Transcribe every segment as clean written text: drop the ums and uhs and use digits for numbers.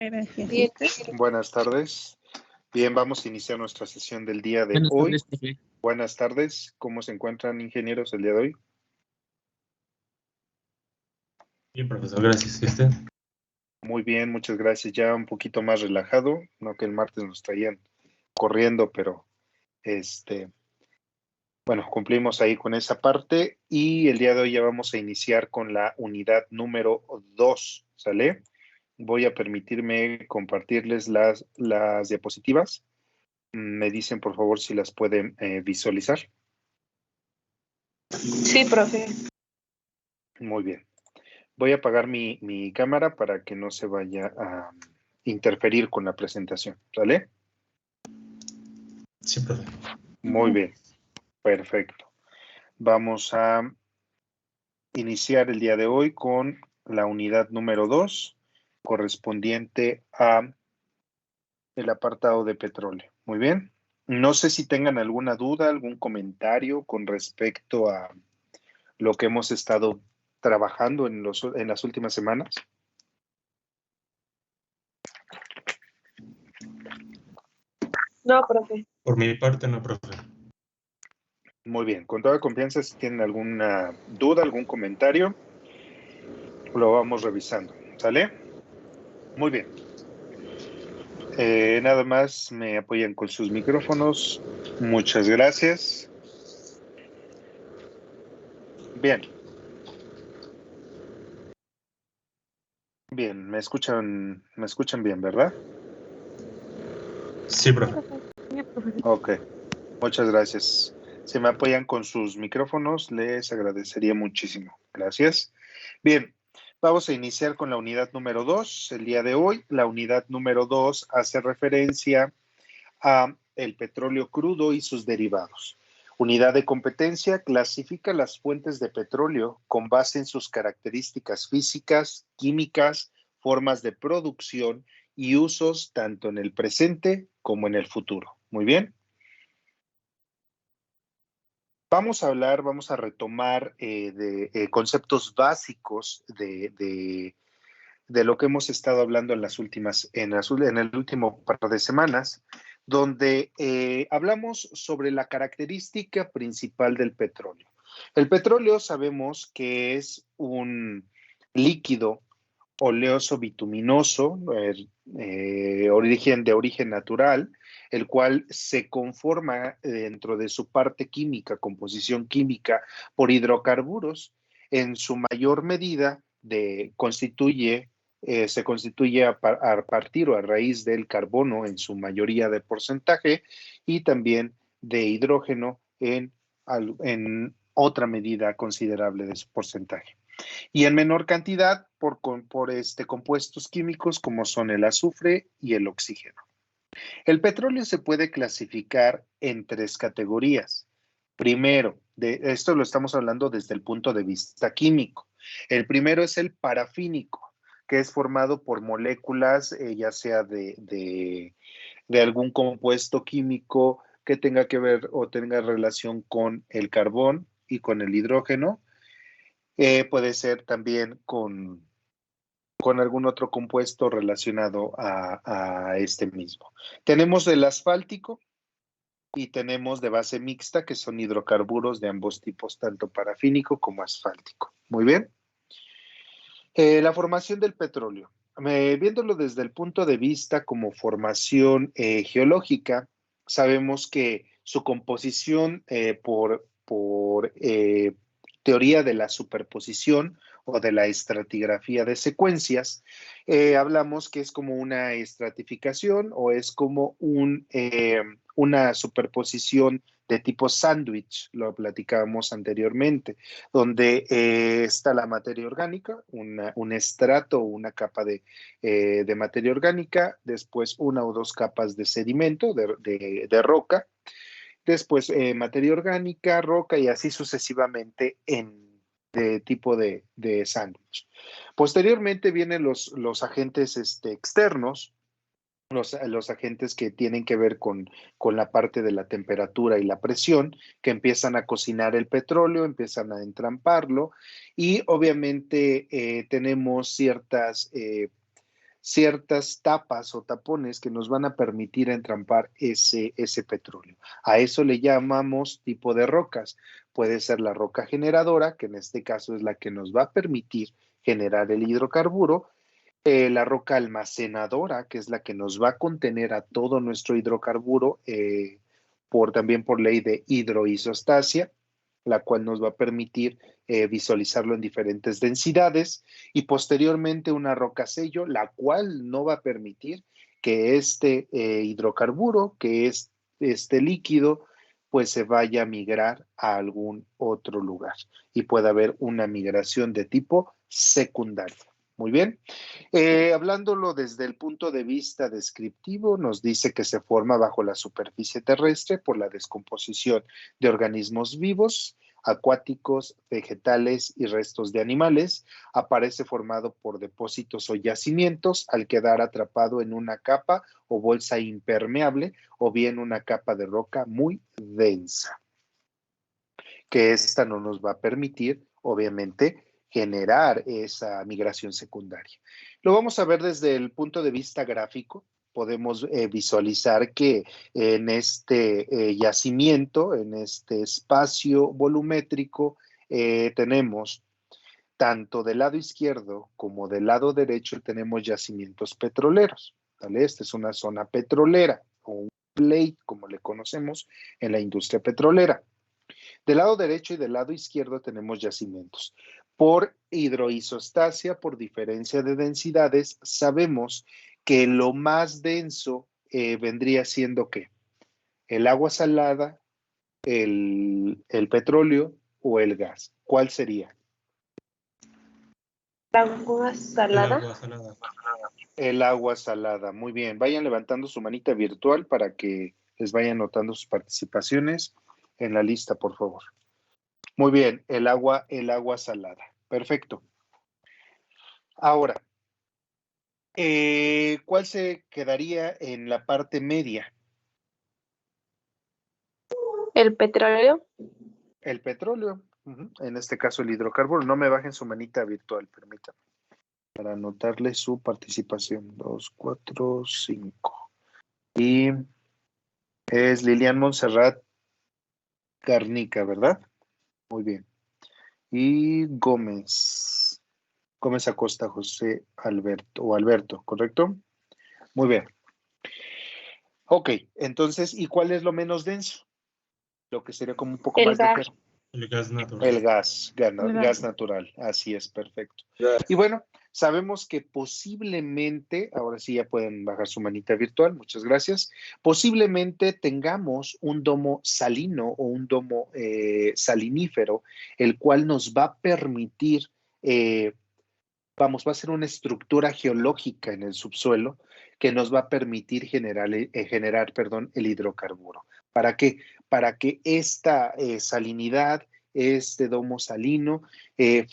Gracias. Bien. Buenas tardes. Bien, vamos a iniciar nuestra sesión del día de Buenas hoy. tardes, profe. Buenas tardes. ¿Cómo se encuentran, ingenieros, el día de hoy? Bien, profesor, gracias. ¿Y usted? Muy bien, muchas gracias. Ya un poquito más relajado, no que el martes nos traían corriendo, pero bueno, cumplimos ahí con esa parte y el día de hoy ya vamos a iniciar con la unidad número 2, ¿sale? Voy a permitirme compartirles las diapositivas. Me dicen, por favor, si las pueden visualizar. Sí, profe. Muy bien. Voy a apagar mi cámara para que no se vaya a interferir con la presentación, ¿sale? Sí, profe. Muy bien, perfecto. Vamos a iniciar el día de hoy con la unidad número 2, correspondiente a el apartado de petróleo. Muy bien. No sé si tengan alguna duda, algún comentario con respecto a lo que hemos estado trabajando en las últimas semanas. No, profe. Por mi parte, no, profe. Muy bien, con toda confianza, si tienen alguna duda, algún comentario, lo vamos revisando, ¿sale? Muy bien. Nada más me apoyan con sus micrófonos. Muchas gracias. Bien. Bien, me escuchan bien, ¿verdad? Sí, profe. Ok, muchas gracias. Si me apoyan con sus micrófonos, les agradecería muchísimo. Gracias. Bien, vamos a iniciar con la unidad número 2. El día de hoy, la unidad número 2 hace referencia a el petróleo crudo y sus derivados. Unidad de competencia clasifica las fuentes de petróleo con base en sus características físicas, químicas, formas de producción y usos tanto en el presente como en el futuro. Muy bien. Vamos a retomar de conceptos básicos de lo que hemos estado hablando en en el último par de semanas, donde hablamos sobre la característica principal del petróleo. El petróleo sabemos que es un líquido oleoso bituminoso, de origen natural, el cual se conforma dentro de su parte química, composición química, por hidrocarburos. En su mayor medida se constituye a partir o a raíz del carbono en su mayoría de porcentaje y también de hidrógeno en otra medida considerable de su porcentaje. Y en menor cantidad por compuestos químicos como son el azufre y el oxígeno. El petróleo se puede clasificar en 3 categorías. Primero, esto lo estamos hablando desde el punto de vista químico. El primero es el parafínico, que es formado por moléculas, ya sea de algún compuesto químico que tenga que ver o tenga relación con el carbón y con el hidrógeno. Puede ser también con algún otro compuesto relacionado a este mismo. Tenemos el asfáltico y tenemos de base mixta, que son hidrocarburos de ambos tipos, tanto parafínico como asfáltico. Muy bien. La formación del petróleo. Viéndolo desde el punto de vista como formación geológica, sabemos que su composición por teoría de la superposición o de la estratigrafía de secuencias, hablamos que es como una estratificación o es como una superposición de tipo sándwich, lo platicábamos anteriormente, donde está la materia orgánica, un estrato, una capa de materia orgánica, después una o dos capas de sedimento, de roca, después materia orgánica, roca y así sucesivamente de tipo de sándwich. Posteriormente vienen los agentes externos, los agentes que tienen que ver con la parte de la temperatura y la presión, que empiezan a cocinar el petróleo, empiezan a entramparlo y obviamente tenemos ciertas tapas o tapones que nos van a permitir entrampar ese petróleo. A eso le llamamos tipo de rocas. Puede ser la roca generadora, que en este caso es la que nos va a permitir generar el hidrocarburo, la roca almacenadora, que es la que nos va a contener a todo nuestro hidrocarburo, también por ley de hidroisostasia, la cual nos va a permitir visualizarlo en diferentes densidades, y posteriormente una roca sello, la cual no va a permitir que este hidrocarburo, que es este líquido, pues se vaya a migrar a algún otro lugar y pueda haber una migración de tipo secundario. Muy bien. Hablándolo desde el punto de vista descriptivo, nos dice que se forma bajo la superficie terrestre por la descomposición de organismos vivos, acuáticos, vegetales y restos de animales. Aparece formado por depósitos o yacimientos al quedar atrapado en una capa o bolsa impermeable o bien una capa de roca muy densa, que esta no nos va a permitir, obviamente, generar esa migración secundaria. Lo vamos a ver desde el punto de vista gráfico. Podemos visualizar que en este yacimiento, en este espacio volumétrico, tenemos tanto del lado izquierdo como del lado derecho tenemos yacimientos petroleros, ¿vale? Esta es una zona petrolera o un plate, como le conocemos en la industria petrolera. Del lado derecho y del lado izquierdo tenemos yacimientos. Por hidroisostasia, por diferencia de densidades, sabemos que lo más denso vendría siendo ¿qué? El agua salada, el petróleo o el gas. ¿Cuál sería? Agua El salada. agua salada. El agua salada. Muy bien. Vayan levantando su manita virtual para que les vayan notando sus participaciones en la lista, por favor. Muy bien, el agua salada. Perfecto. Ahora, ¿cuál se quedaría en la parte media? El petróleo. El petróleo. En este caso, el hidrocarburo. No me bajen su manita virtual, permítanme, para anotarle su participación. 2, 4, 5. Y es Lilian Montserrat Garnica, ¿verdad? Muy bien. Y Gómez. Gómez Acosta José Alberto, o Alberto, ¿correcto? Muy bien. Ok, entonces, ¿y cuál es lo menos denso? Lo que sería como un poco El más gas. ligero. El gas natural. El gas, El gas. gas natural, así es, perfecto. Y bueno, sabemos que posiblemente, ahora sí ya pueden bajar su manita virtual, muchas gracias, posiblemente tengamos un domo salino o un domo salinífero, el cual nos va a permitir, va a ser una estructura geológica en el subsuelo que nos va a permitir generar, el hidrocarburo. ¿Para qué? Para que esta salinidad, este domo salino,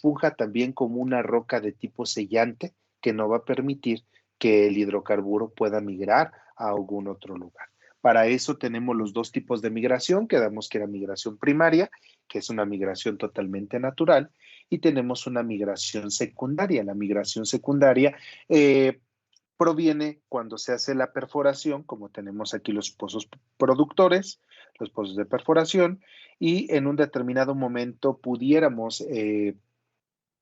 funja también como una roca de tipo sellante que no va a permitir que el hidrocarburo pueda migrar a algún otro lugar. Para eso tenemos los dos tipos de migración, quedamos que era migración primaria, que es una migración totalmente natural, y tenemos una migración secundaria. La migración secundaria proviene cuando se hace la perforación, como tenemos aquí los pozos productores, los pozos de perforación, y en un determinado momento pudiéramos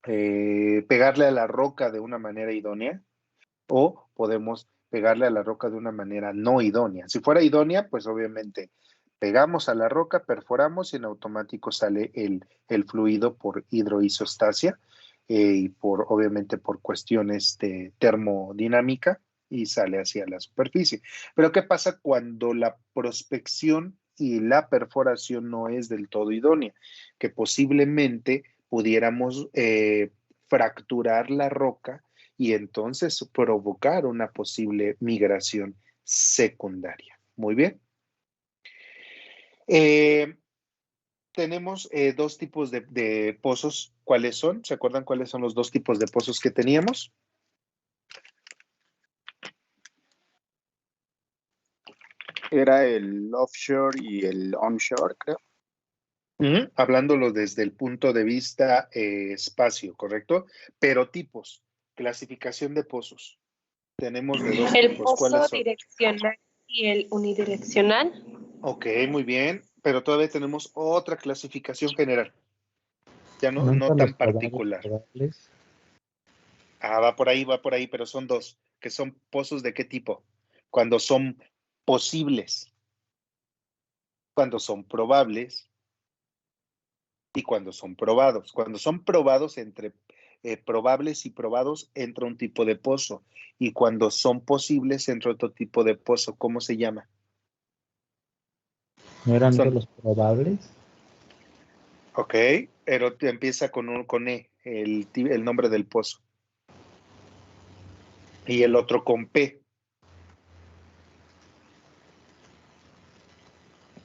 pegarle a la roca de una manera idónea o podemos pegarle a la roca de una manera no idónea. Si fuera idónea, pues obviamente pegamos a la roca, perforamos y en automático sale el fluido por hidroisostasia y obviamente por cuestiones de termodinámica y sale hacia la superficie. Pero ¿qué pasa cuando la prospección y la perforación no es del todo idónea? Que posiblemente pudiéramos fracturar la roca y entonces provocar una posible migración secundaria. Muy bien. Tenemos dos tipos de pozos. ¿Cuáles son? ¿Se acuerdan cuáles son los dos tipos de pozos que teníamos? Era el offshore y el onshore, creo. Hablándolo desde el punto de vista espacio, ¿correcto? Pero tipos, clasificación de pozos. Tenemos de dos El tipos. pozo ¿Cuáles son? direccional y el unidireccional. Ok, muy bien, pero todavía tenemos otra clasificación general, ya no ¿No son tan los probables, particular. probables? Ah, va por ahí, pero son dos, que son pozos de qué tipo. Cuando son posibles, cuando son probables y cuando son probados. Cuando son probados, entre probables y probados, entra un tipo de pozo. Y cuando son posibles, entra otro tipo de pozo. ¿Cómo se llama? ¿No eran Son- todos los probables? Ok, pero empieza con E, el nombre del pozo. Y el otro con P.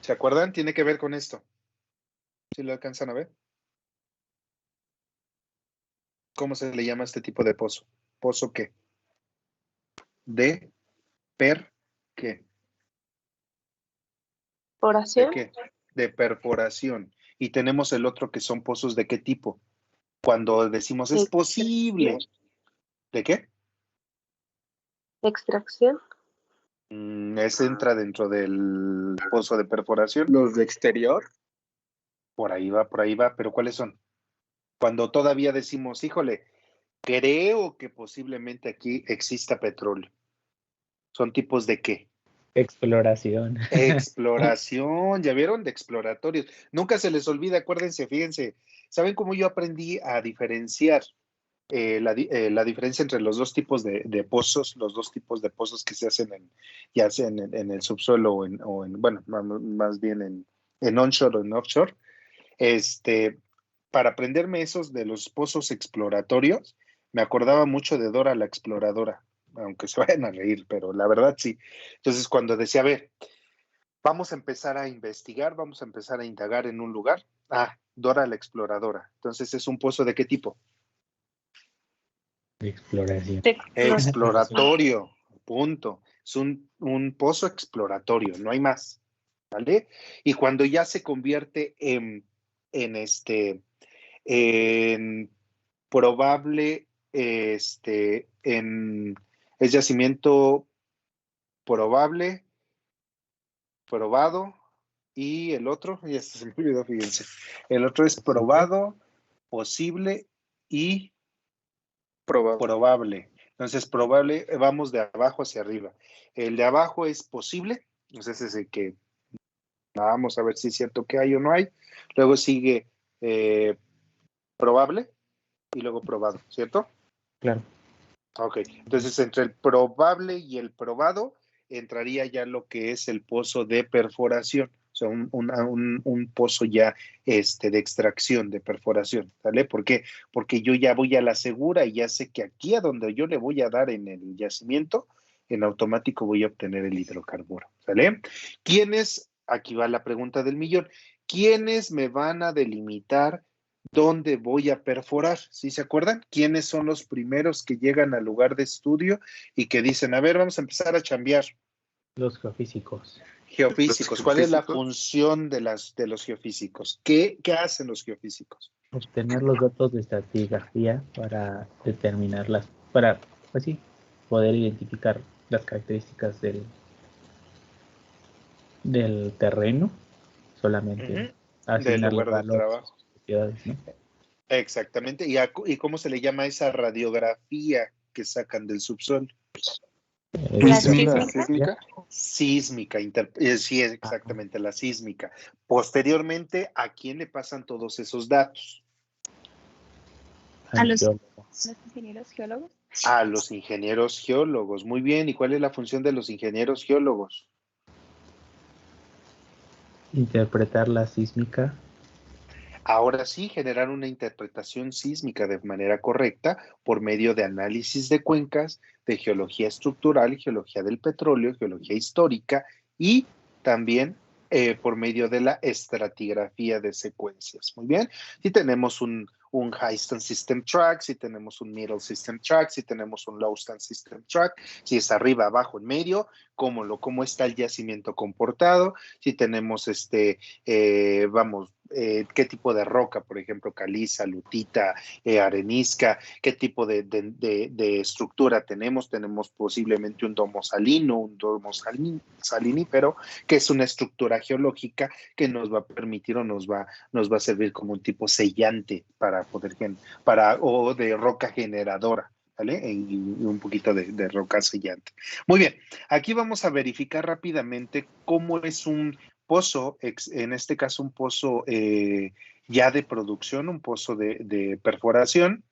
¿Se acuerdan? Tiene que ver con esto. ¿Sí lo alcanzan a ver? ¿Cómo se le llama a este tipo de pozo? ¿Pozo qué? ¿De qué? ¿De Oración. qué? De perforación. Y tenemos el otro que son pozos de qué tipo. Cuando decimos es posible. ¿De qué? Extracción. Ese entra dentro del pozo de perforación. Los de exterior. Por ahí va. ¿Pero cuáles son? Cuando todavía decimos, híjole, creo que posiblemente aquí exista petróleo. ¿Son tipos de qué? Exploración. Exploración, ¿ya vieron? De exploratorios. Nunca se les olvida, acuérdense, fíjense. ¿Saben cómo yo aprendí a diferenciar la diferencia entre los dos tipos de pozos, los dos tipos de pozos que se hacen ya sea en el subsuelo bueno, más bien en onshore o en offshore? Para aprenderme esos de los pozos exploratorios, me acordaba mucho de Dora la Exploradora, aunque se vayan a reír, pero la verdad sí. Entonces, cuando decía, a ver, vamos a empezar a investigar, vamos a empezar a indagar en un lugar. Ah, Dora la Exploradora. Entonces, ¿es un pozo de qué tipo? De exploración. De exploración. Exploratorio, punto. Es un pozo exploratorio, no hay más, ¿vale? Y cuando ya se convierte en probable, es yacimiento probable, probado, y el otro, ya se me olvidó, fíjense, el otro es probado, posible y probable. Entonces, probable, vamos de abajo hacia arriba. El de abajo es posible, entonces es el que vamos a ver si es cierto que hay o no hay. Luego sigue probable y luego probado, ¿cierto? Claro. Ok, entonces entre el probable y el probado entraría ya lo que es el pozo de perforación, o sea, un pozo ya de extracción, de perforación, ¿vale? ¿Por qué? Porque yo ya voy a la segura y ya sé que aquí a donde yo le voy a dar en el yacimiento, en automático voy a obtener el hidrocarburo, ¿sale? ¿Quiénes, aquí va la pregunta del millón, quiénes me van a delimitar dónde voy a perforar? ¿Sí se acuerdan? ¿Quiénes son los primeros que llegan al lugar de estudio y que dicen, a ver, vamos a empezar a chambear? Los geofísicos. Geofísicos. ¿Cuál es la función de los geofísicos? ¿Qué hacen los geofísicos? Obtener los datos de estratigrafía para determinarlas, para, pues sí, poder identificar las características del terreno, solamente Del asignarle lugar de valores a trabajo. sus propiedades, ¿no? Exactamente. ¿Y cómo se le llama esa radiografía que sacan del subsuelo? La Sísmica. sísmica. Sísmica, sí, exactamente, la sísmica. Posteriormente, ¿a quién le pasan todos esos datos? A los- Geólogos. ¿Los ingenieros geólogos? A los ingenieros geólogos. Muy bien. ¿Y cuál es la función de los ingenieros geólogos? Interpretar la sísmica. Ahora sí, generar una interpretación sísmica de manera correcta por medio de análisis de cuencas, de geología estructural, geología del petróleo, geología histórica y también por medio de la estratigrafía de secuencias. Muy bien. Si tenemos un High Stand System Track, si tenemos un Middle System Track, si tenemos un Low Stand System Track, si es arriba, abajo, en medio, cómo está el yacimiento comportado, si tenemos vamos, qué tipo de roca, por ejemplo, caliza, lutita, arenisca, qué tipo de estructura tenemos. Tenemos posiblemente un domo salino, un domo salinífero, que es una estructura geológica que nos va a permitir o nos va a servir como un tipo sellante o de roca generadora, ¿vale? Y un poquito de roca sellante. Muy bien, aquí vamos a verificar rápidamente cómo es un pozo, en este caso un pozo ya de producción, un pozo de perforación.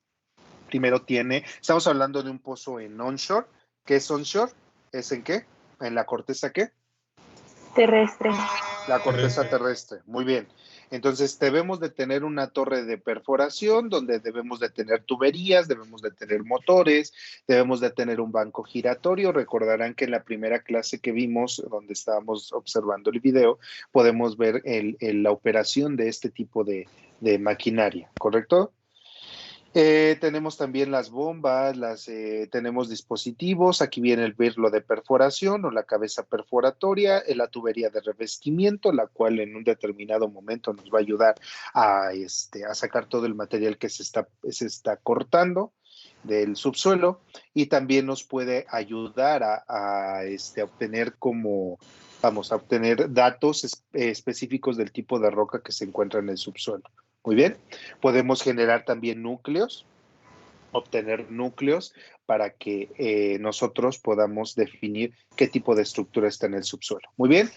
Primero estamos hablando de un pozo en onshore. ¿Qué es onshore? ¿Es en qué? ¿En la corteza qué? Terrestre. La corteza terrestre, muy bien. Entonces debemos de tener una torre de perforación donde debemos de tener tuberías, debemos de tener motores, debemos de tener un banco giratorio. Recordarán que en la primera clase que vimos, donde estábamos observando el video, podemos ver la operación de este tipo de maquinaria, ¿correcto? Tenemos también las bombas, tenemos dispositivos. Aquí viene el birlo de perforación o la cabeza perforatoria, la tubería de revestimiento, la cual en un determinado momento nos va a ayudar a sacar todo el material que se está cortando del subsuelo, y también nos puede ayudar a obtener a obtener datos específicos del tipo de roca que se encuentra en el subsuelo. Muy bien, podemos generar también obtener núcleos para que nosotros podamos definir qué tipo de estructura está en el subsuelo. Muy bien,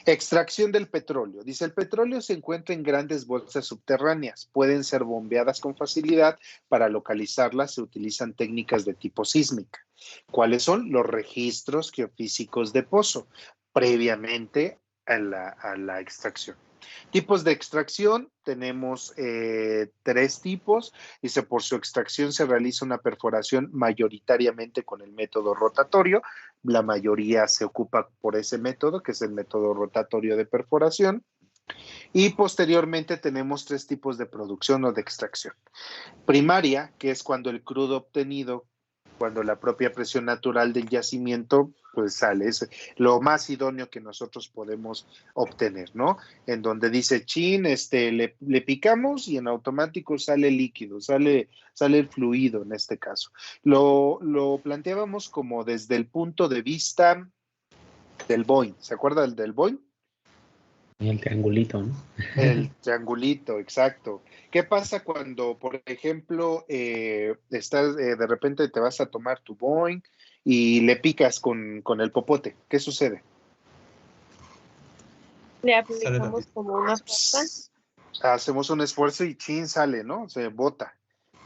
extracción del petróleo. Dice, el petróleo se encuentra en grandes bolsas subterráneas, pueden ser bombeadas con facilidad. Para localizarlas se utilizan técnicas de tipo sísmica. ¿Cuáles son? Los registros geofísicos de pozo, previamente a la extracción. Tipos de extracción, tenemos 3 tipos. Dice, por su extracción se realiza una perforación mayoritariamente con el método rotatorio. La mayoría se ocupa por ese método, que es el método rotatorio de perforación. Y posteriormente tenemos 3 tipos de producción o de extracción. Primaria, que es cuando el crudo obtenido, cuando la propia presión natural del yacimiento pues sale, es lo más idóneo que nosotros podemos obtener, ¿no? En donde dice, le picamos y en automático sale líquido, sale el fluido en este caso. Lo planteábamos como desde el punto de vista del Boeing. ¿Se acuerda del Boeing? El triangulito, ¿no? El triangulito, exacto. ¿Qué pasa cuando, por ejemplo, estás, de repente te vas a tomar tu Boeing y le picas con el popote? ¿Qué sucede? Le aplicamos como una fuerza. Hacemos un esfuerzo y sale, ¿no? Se bota.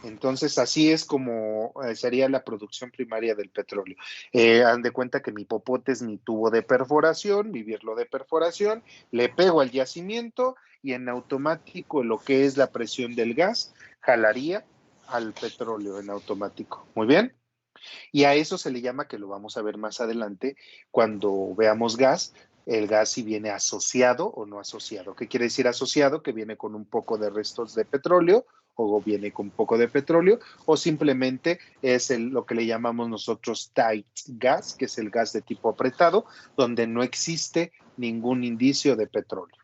Entonces, así es como sería la producción primaria del petróleo. Hagan de cuenta que mi popote es mi tubo de perforación, mi birlo de perforación, le pego al yacimiento y en automático lo que es la presión del gas jalaría al petróleo en automático. Muy bien. Y a eso se le llama, que lo vamos a ver más adelante, cuando veamos gas, el gas si viene asociado o no asociado. ¿Qué quiere decir asociado? Que viene con un poco de restos de petróleo, o viene con poco de petróleo, o simplemente es lo que le llamamos nosotros tight gas, que es el gas de tipo apretado, donde no existe ningún indicio de petróleo.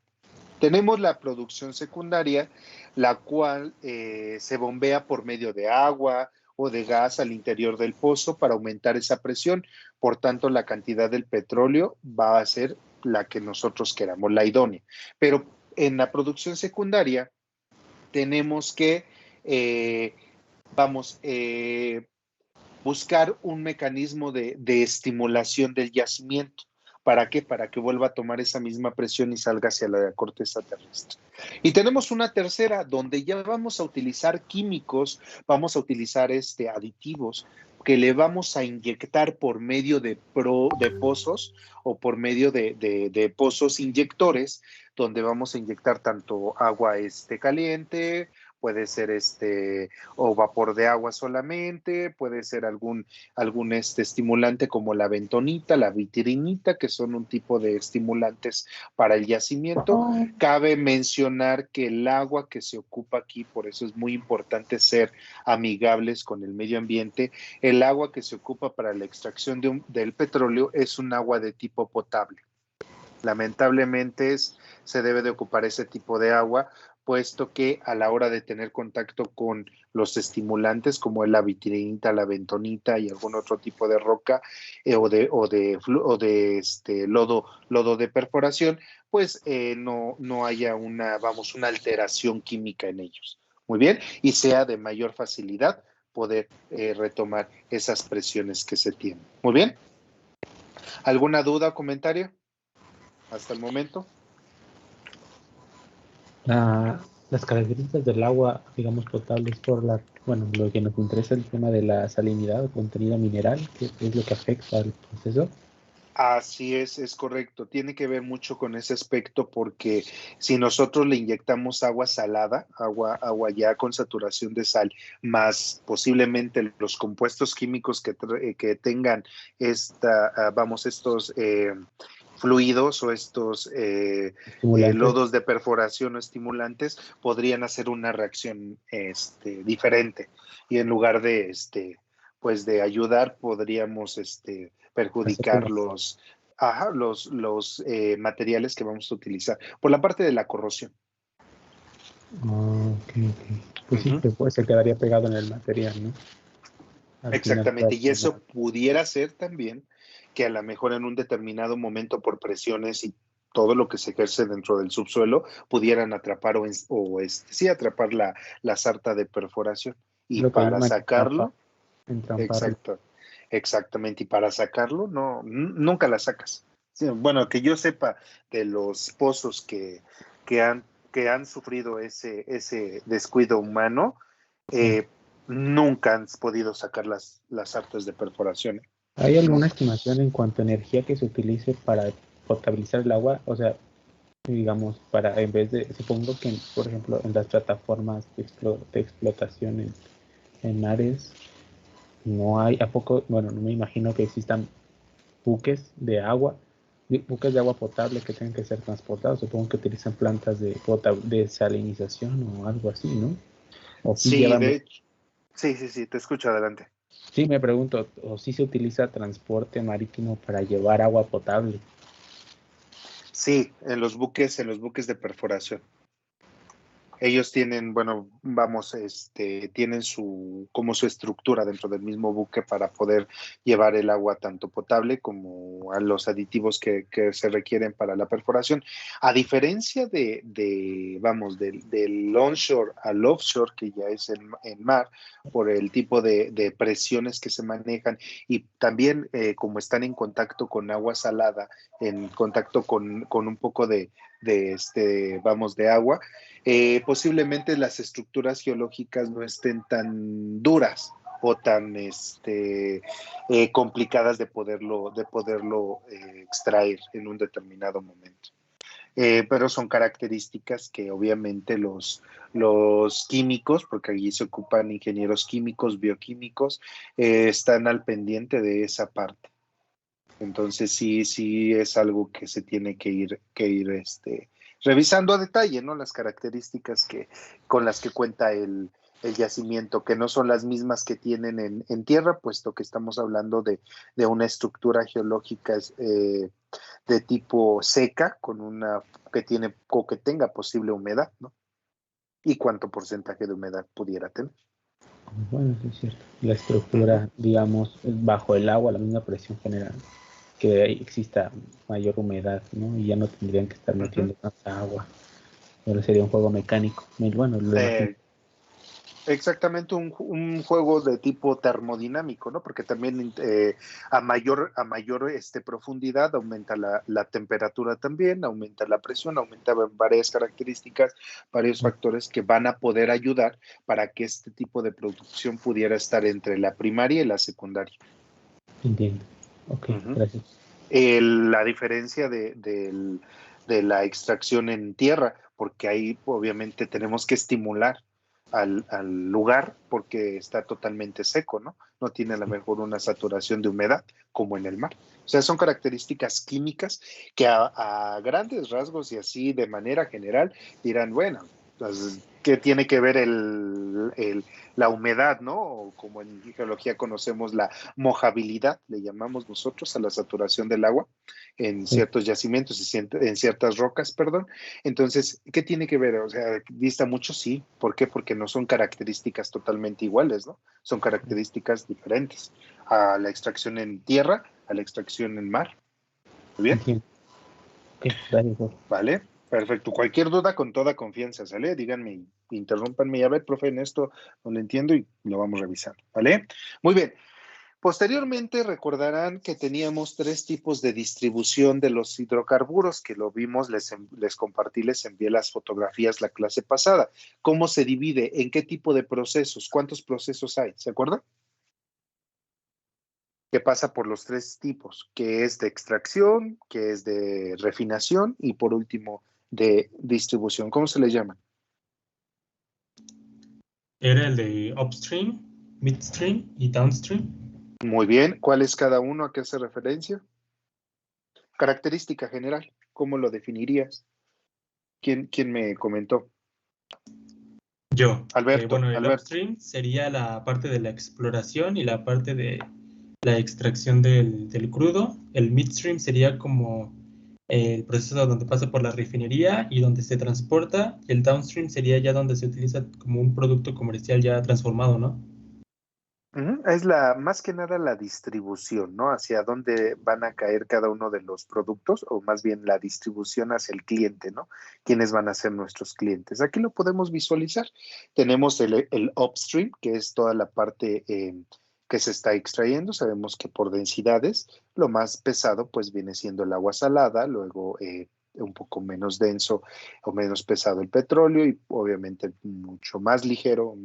Tenemos la producción secundaria, la cual se bombea por medio de agua o de gas al interior del pozo para aumentar esa presión. Por tanto, la cantidad del petróleo va a ser la que nosotros queramos, la idónea. Pero en la producción secundaria tenemos que, buscar un mecanismo de estimulación del yacimiento. ¿Para qué? Para que vuelva a tomar esa misma presión y salga hacia la corteza terrestre. Y tenemos una tercera, donde ya vamos a utilizar químicos, vamos a utilizar aditivos que le vamos a inyectar por medio de pozos o por medio de pozos inyectores, donde vamos a inyectar tanto agua caliente, puede ser o vapor de agua solamente, puede ser algún estimulante como la bentonita, la vitrinita, que son un tipo de estimulantes para el yacimiento. Cabe mencionar que el agua que se ocupa aquí, por eso es muy importante ser amigables con el medio ambiente, el agua que se ocupa para la extracción del petróleo es un agua de tipo potable. Lamentablemente se debe de ocupar ese tipo de agua puesto que a la hora de tener contacto con los estimulantes como la vitrinita, la bentonita y algún otro tipo de roca o de lodo de perforación, pues no haya una alteración química en ellos. Muy bien, y sea de mayor facilidad poder retomar esas presiones que se tienen. Muy bien. ¿Alguna duda o comentario hasta el momento? Las características del agua, digamos, potable es lo que nos interesa el tema de la salinidad o contenido mineral, que es lo que afecta al proceso. Así es correcto. Tiene que ver mucho con ese aspecto porque si nosotros le inyectamos agua salada, agua ya con saturación de sal, más posiblemente los compuestos químicos que tengan estos fluidos o estos lodos de perforación o estimulantes, podrían hacer una reacción diferente. Y en lugar de de ayudar, podríamos perjudicar los materiales que vamos a utilizar por la parte de la corrosión. Okay. Pues sí, pues se quedaría pegado en el material, ¿no? Exactamente, y eso pudiera ser también que a lo mejor en un determinado momento por presiones y todo lo que se ejerce dentro del subsuelo pudieran atrapar atrapar la sarta de perforación. Y para sacarlo, exactamente, y para sacarlo nunca la sacas. Sí, bueno, que yo sepa de los pozos que han sufrido ese descuido humano, nunca han podido sacar las artes de perforación. ¿Hay alguna estimación en cuanto a energía que se utilice para potabilizar el agua? O sea, digamos, en vez de, supongo que, por ejemplo, en las plataformas de explotación en mares, no hay, no me imagino que existan buques de agua potable que tengan que ser transportados. Supongo que utilizan plantas de salinización o algo así, ¿no? Sí, te escucho, adelante. Sí, me pregunto, ¿o sí se utiliza transporte marítimo para llevar agua potable? Sí, en los buques de perforación. Ellos tienen, tienen su estructura dentro del mismo buque para poder llevar el agua tanto potable como a los aditivos que se requieren para la perforación. A diferencia del onshore al offshore, que ya es en mar, por el tipo de presiones que se manejan y también como están en contacto con agua salada, en contacto con un poco de agua, posiblemente las estructuras geológicas no estén tan duras o tan complicadas de poderlo extraer en un determinado momento. Pero son características que obviamente los químicos, porque allí se ocupan ingenieros químicos, bioquímicos, están al pendiente de esa parte. Entonces sí es algo que se tiene que ir revisando a detalle, ¿no? Las características con las que cuenta el yacimiento, que no son las mismas que tienen en tierra, puesto que estamos hablando de una estructura geológica de tipo seca, que tenga posible humedad, ¿no? Y cuánto porcentaje de humedad pudiera tener. Bueno, sí es cierto. La estructura, digamos, bajo el agua, la misma presión general, que exista mayor humedad, ¿no? Y ya no tendrían que estar metiendo tanta agua. Pero sería un juego mecánico. Bueno, exactamente un juego de tipo termodinámico, ¿no? Porque también a mayor profundidad aumenta la temperatura también, aumenta la presión, aumenta varias características, varios factores que van a poder ayudar para que este tipo de producción pudiera estar entre la primaria y la secundaria. Entiendo. Ok, gracias. La diferencia de la extracción en tierra, porque ahí obviamente tenemos que estimular al lugar porque está totalmente seco, ¿no? No tiene a lo mejor una saturación de humedad como en el mar. O sea, son características químicas que a grandes rasgos y así de manera general dirán, bueno, pues, ¿qué tiene que ver la humedad, ¿no? O como en geología conocemos la mojabilidad, le llamamos nosotros a la saturación del agua, en ciertos yacimientos y en ciertas rocas, perdón. Entonces, ¿qué tiene que ver? O sea, dista mucho, sí. ¿Por qué? Porque no son características totalmente iguales, ¿no? Son características diferentes a la extracción en tierra, a la extracción en mar. ¿Muy bien? Entiendo. Ok, gracias, profe. Vale, perfecto. Cualquier duda con toda confianza, ¿sale? Díganme, interrúmpanme y a ver, profe, en esto no lo entiendo y lo vamos revisando, ¿vale? Muy bien. Posteriormente recordarán que teníamos 3 tipos de distribución de los hidrocarburos, que lo vimos, les compartí, les envié las fotografías la clase pasada. ¿Cómo se divide? ¿En qué tipo de procesos? ¿Cuántos procesos hay? ¿Se acuerdan? Que pasa por los 3 tipos, que es de extracción, que es de refinación y por último de distribución. ¿Cómo se le llama? Era el de upstream, midstream y downstream. Muy bien. ¿Cuál es cada uno? ¿A qué hace referencia? Característica general. ¿Cómo lo definirías? ¿Quién me comentó? Yo. Alberto. Bueno, el Alberto. upstream sería la parte de la exploración y la parte de la extracción del crudo. El midstream sería como el proceso donde pasa por la refinería y donde se transporta. El downstream sería ya donde se utiliza como un producto comercial ya transformado, ¿no? Es más que nada la distribución, ¿no? Hacia dónde van a caer cada uno de los productos, o más bien la distribución hacia el cliente, ¿no? ¿Quiénes van a ser nuestros clientes? Aquí lo podemos visualizar. Tenemos el upstream, que es toda la parte que se está extrayendo. Sabemos que por densidades, lo más pesado, pues viene siendo el agua salada, luego un poco menos denso o menos pesado el petróleo y obviamente mucho más ligero,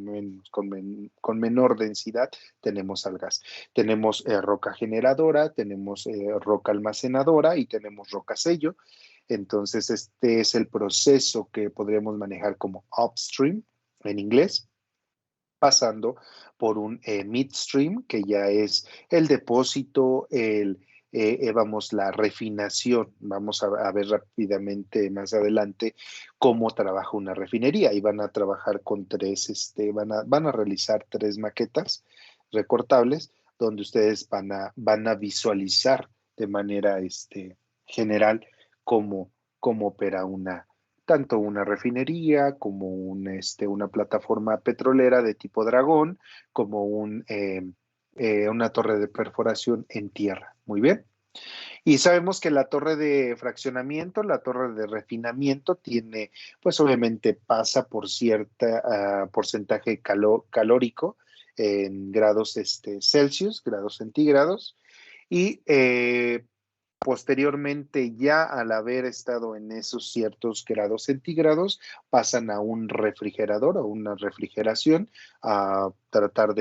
con menor densidad, tenemos al gas. Tenemos roca generadora, tenemos roca almacenadora y tenemos roca sello. Entonces, este es el proceso que podríamos manejar como upstream en inglés, pasando por un midstream, que ya es el depósito, vamos, la refinación. Vamos a ver rápidamente más adelante cómo trabaja una refinería. Y van a trabajar con 3, van a realizar 3 maquetas recortables, donde ustedes van a visualizar de manera general cómo opera tanto una refinería como una plataforma petrolera de tipo Dragón, como una torre de perforación en tierra. Muy bien. Y sabemos que la torre de fraccionamiento, la torre de refinamiento tiene, pues obviamente pasa por cierta porcentaje calórico en grados Celsius, grados centígrados, y posteriormente, ya al haber estado en esos ciertos grados centígrados, pasan a un refrigerador, a una refrigeración, a tratar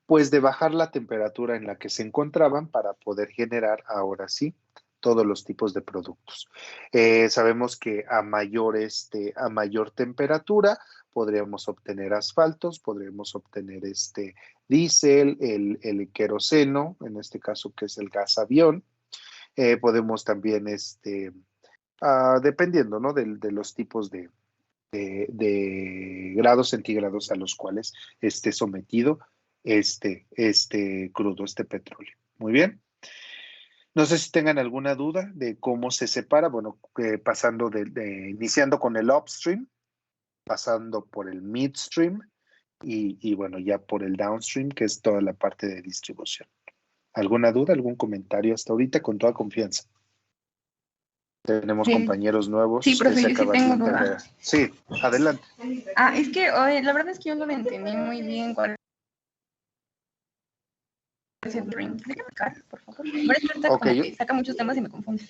pues de bajar la temperatura en la que se encontraban para poder generar ahora sí todos los tipos de productos. Sabemos que a mayor temperatura podríamos obtener asfaltos, podríamos obtener diésel, el queroseno, en este caso que es el gas avión. Podemos también, dependiendo, ¿no? de los tipos de grados centígrados a los cuales esté sometido crudo, este petróleo. Muy bien. No sé si tengan alguna duda de cómo se separa. Bueno, pasando iniciando con el upstream, pasando por el midstream y bueno, ya por el downstream, que es toda la parte de distribución. ¿Alguna duda, algún comentario hasta ahorita? Con toda confianza. Tenemos compañeros nuevos. Sí, profe, que se yo sí acaban de tengo integrar. duda. Sí, adelante. Es que la verdad es que yo no lo entendí muy bien cuál es el drink. ¿Me explicar, por favor? Bueno, es que ahorita Ok, como que saca muchos temas y me confunde.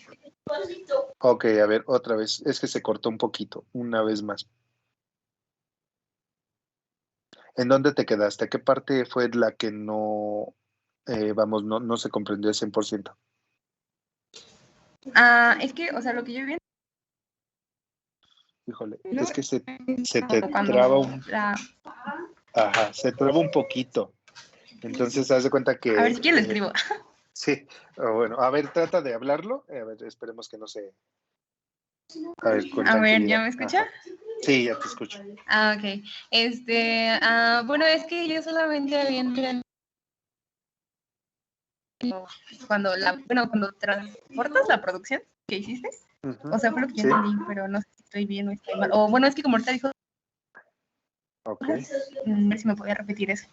ok, a ver, otra vez. Es que se cortó un poquito. Una vez más. ¿En dónde te quedaste? ¿Qué parte fue la que no, no se comprendió al 100%? Es que, o sea, lo que yo vi Híjole, ¿no? es que se te Cuando traba se traba un poquito. Entonces, haz de cuenta que... A ver, si quieres lo escribo. Sí, bueno, a ver, trata de hablarlo. A ver, esperemos que no se... A ver, con A ver, tranquilidad. ¿ya me escucha? Ajá. Sí, ya te escucho. Ok. Bueno, es que yo solamente había entendido cuando transportas la producción que hiciste. Ujú. O sea, fue lo que yo Sí. entendí, pero no sé si estoy bien o estoy mal. O bueno, es que como ahorita dijo, Ok. a ver si me podía repetir eso.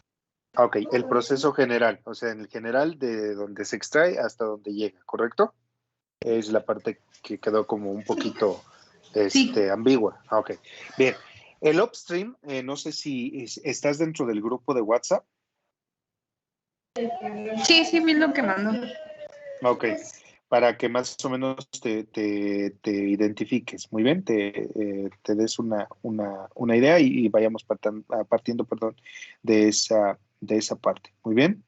Ok, el proceso general, o sea, en el general de donde se extrae hasta donde llega, ¿correcto? Es la parte que quedó como un poquito Sí. ambigua. Ah, ok, bien. El upstream, no sé si estás dentro del grupo de WhatsApp. Sí, vi lo que mandó. Ok, para que más o menos te identifiques. Muy bien, te des una idea y vayamos partiendo, perdón, de esa parte. Muy bien.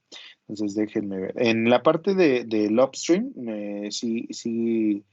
Entonces déjenme ver. En la parte del upstream, sí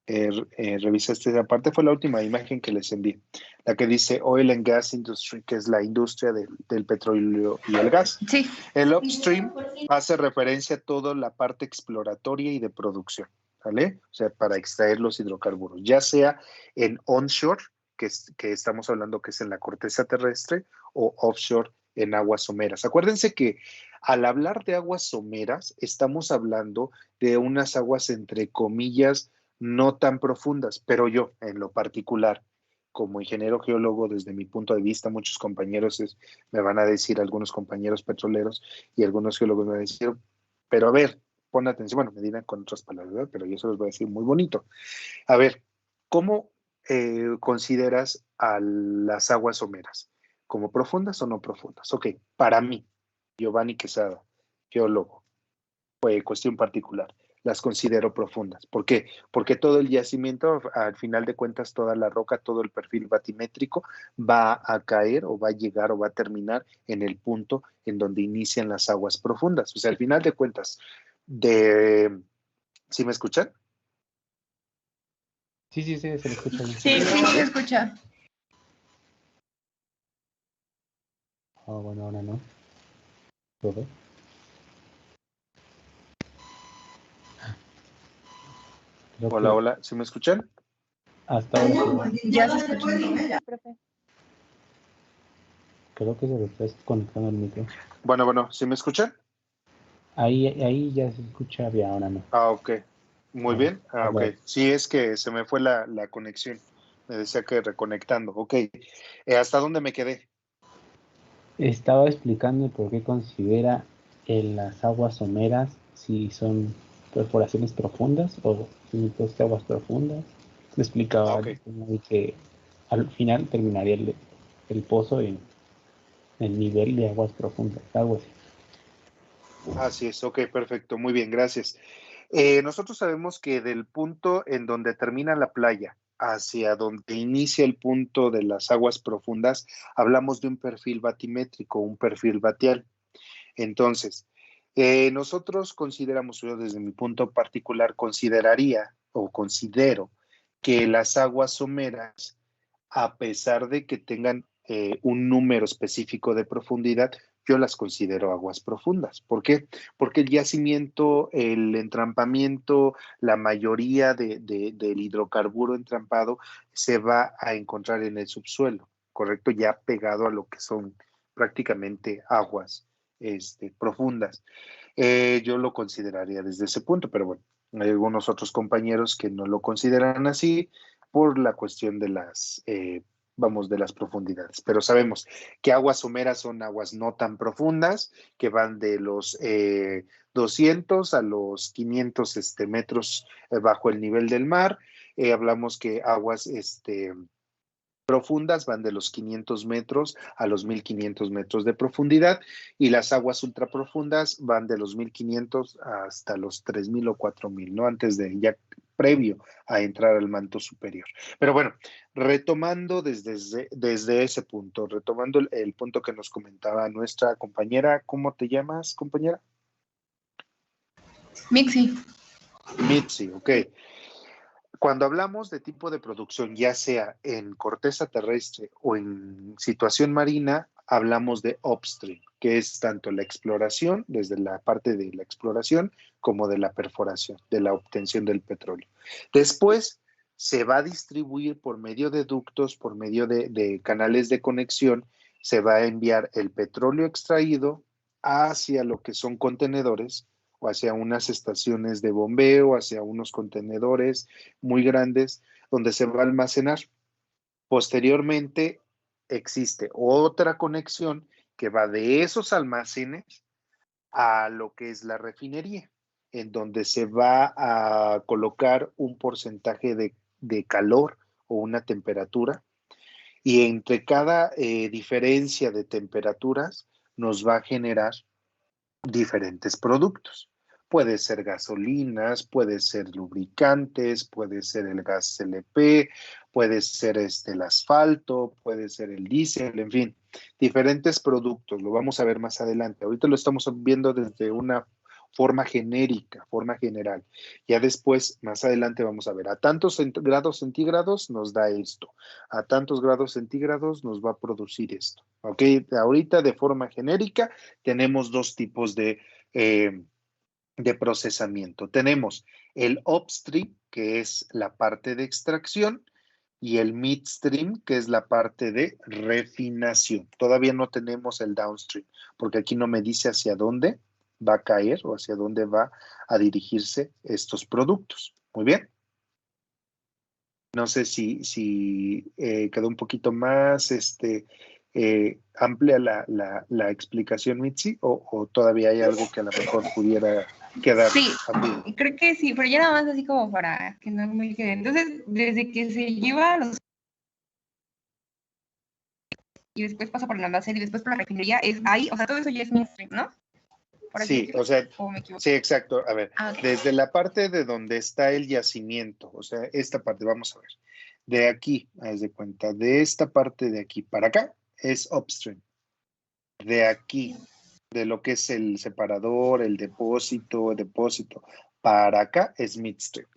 revisaste esa parte. Fue la última imagen que les envié. La que dice Oil and Gas Industry, que es la industria del petróleo y el gas. Sí. El upstream hace referencia a toda la parte exploratoria y de producción, ¿vale? O sea, para extraer los hidrocarburos, ya sea en onshore, que estamos hablando que es en la corteza terrestre, o offshore en aguas someras. Acuérdense que al hablar de aguas someras, estamos hablando de unas aguas entre comillas no tan profundas, pero yo, en lo particular, como ingeniero geólogo, desde mi punto de vista, muchos compañeros me van a decir, algunos compañeros petroleros y algunos geólogos me van a decir, pero a ver, pon atención, bueno, me dirán con otras palabras, ¿verdad? Pero yo se los voy a decir muy bonito. A ver, ¿cómo consideras a las aguas someras? ¿Como profundas o no profundas? Ok, para mí, Giovanni Quesada, geólogo, cuestión particular, las considero profundas. ¿Por qué? Porque todo el yacimiento, al final de cuentas, toda la roca, todo el perfil batimétrico va a caer o va a llegar o va a terminar en el punto en donde inician las aguas profundas. O sea, al final de cuentas, ¿sí me escuchan? Sí, se le escucha bien. Sí, se escucha. Bueno, ahora no. ¿Todo? Creo Hola, que hola, ¿sí me escuchan? hasta ahora sí. Ya se escucha. Profe. Creo que se le está conectando el micro. Bueno, ¿sí me escuchan? Ahí ya se escucha bien, ahora no. Ah, ok. Muy bien. Ah, ok. Ahora, Sí, es que se me fue la conexión. Me decía que reconectando. Ok. ¿Hasta dónde me quedé? estaba explicando por qué considera en las aguas someras si son perforaciones profundas o si son aguas profundas. Me explicaba Ok. que al final terminaría el pozo en el nivel de aguas profundas, algo así. Así es. Ok, perfecto. Muy bien, gracias. Nosotros sabemos que del punto en donde termina la playa hacia donde inicia el punto de las aguas profundas, hablamos de un perfil batimétrico, un perfil batial. Entonces, nosotros consideramos, yo desde mi punto particular, consideraría o considero que las aguas someras, a pesar de que tengan un número específico de profundidad, yo las considero aguas profundas. ¿Por qué? Porque el yacimiento, el entrampamiento, la mayoría del hidrocarburo entrampado se va a encontrar en el subsuelo, ¿correcto? Ya pegado a lo que son prácticamente aguas profundas. Yo lo consideraría desde ese punto, pero bueno, hay algunos otros compañeros que no lo consideran así por la cuestión de de las profundidades. Pero sabemos que aguas someras son aguas no tan profundas, que van de los 200 a los 500 metros bajo el nivel del mar. Hablamos que aguas profundas van de los 500 metros a los 1500 metros de profundidad y las aguas ultraprofundas van de los 1500 hasta los 3000 o 4000, ¿no? Antes de ya previo a entrar al manto superior. Pero bueno, retomando desde ese punto, retomando el punto que nos comentaba nuestra compañera, ¿cómo te llamas, compañera? Mixi. Mitzi, ok. Cuando hablamos de tipo de producción, ya sea en corteza terrestre o en situación marina, hablamos de upstream, que es tanto la exploración, desde la parte de la exploración, como de la perforación, de la obtención del petróleo. Después se va a distribuir por medio de ductos, por medio de canales de conexión, se va a enviar el petróleo extraído hacia lo que son contenedores o hacia unas estaciones de bombeo, hacia unos contenedores muy grandes donde se va a almacenar. Posteriormente existe otra conexión que va de esos almacenes a lo que es la refinería, en donde se va a colocar un porcentaje de calor o una temperatura, y entre cada diferencia de temperaturas nos va a generar diferentes productos. Puede ser gasolinas, puede ser lubricantes, puede ser el gas LP, puede ser el asfalto, puede ser el diésel, en fin, diferentes productos. Lo vamos a ver más adelante. Ahorita lo estamos viendo desde una forma genérica, forma general. Ya después, más adelante vamos a ver, a tantos grados centígrados nos da esto, a tantos grados centígrados nos va a producir esto. ¿Ok? Ahorita de forma genérica tenemos dos tipos de procesamiento. Tenemos el upstream, que es la parte de extracción, y el midstream, que es la parte de refinación. Todavía no tenemos el downstream, porque aquí no me dice hacia dónde va a caer o hacia dónde va a dirigirse estos productos. Muy bien. No sé si quedó un poquito más amplia la explicación, Mitzi, o todavía hay algo que a lo mejor pudiera quedar Sí, ambiguo. creo que sí, pero ya nada más así como para que no me quede. Entonces, desde que se lleva los y después pasa por el almacén y después por la refinería, es ahí, o sea, todo eso ya es midstream, ¿no? Por así Sí, decirlo. o sea, ¿O me equivoco? sí, exacto. A ver, Ok. desde la parte de donde está el yacimiento, o sea, esta parte, vamos a ver. De aquí, haz de cuenta, de esta parte de aquí para acá es upstream. De aquí, de lo que es el separador, el depósito, para acá es midstream.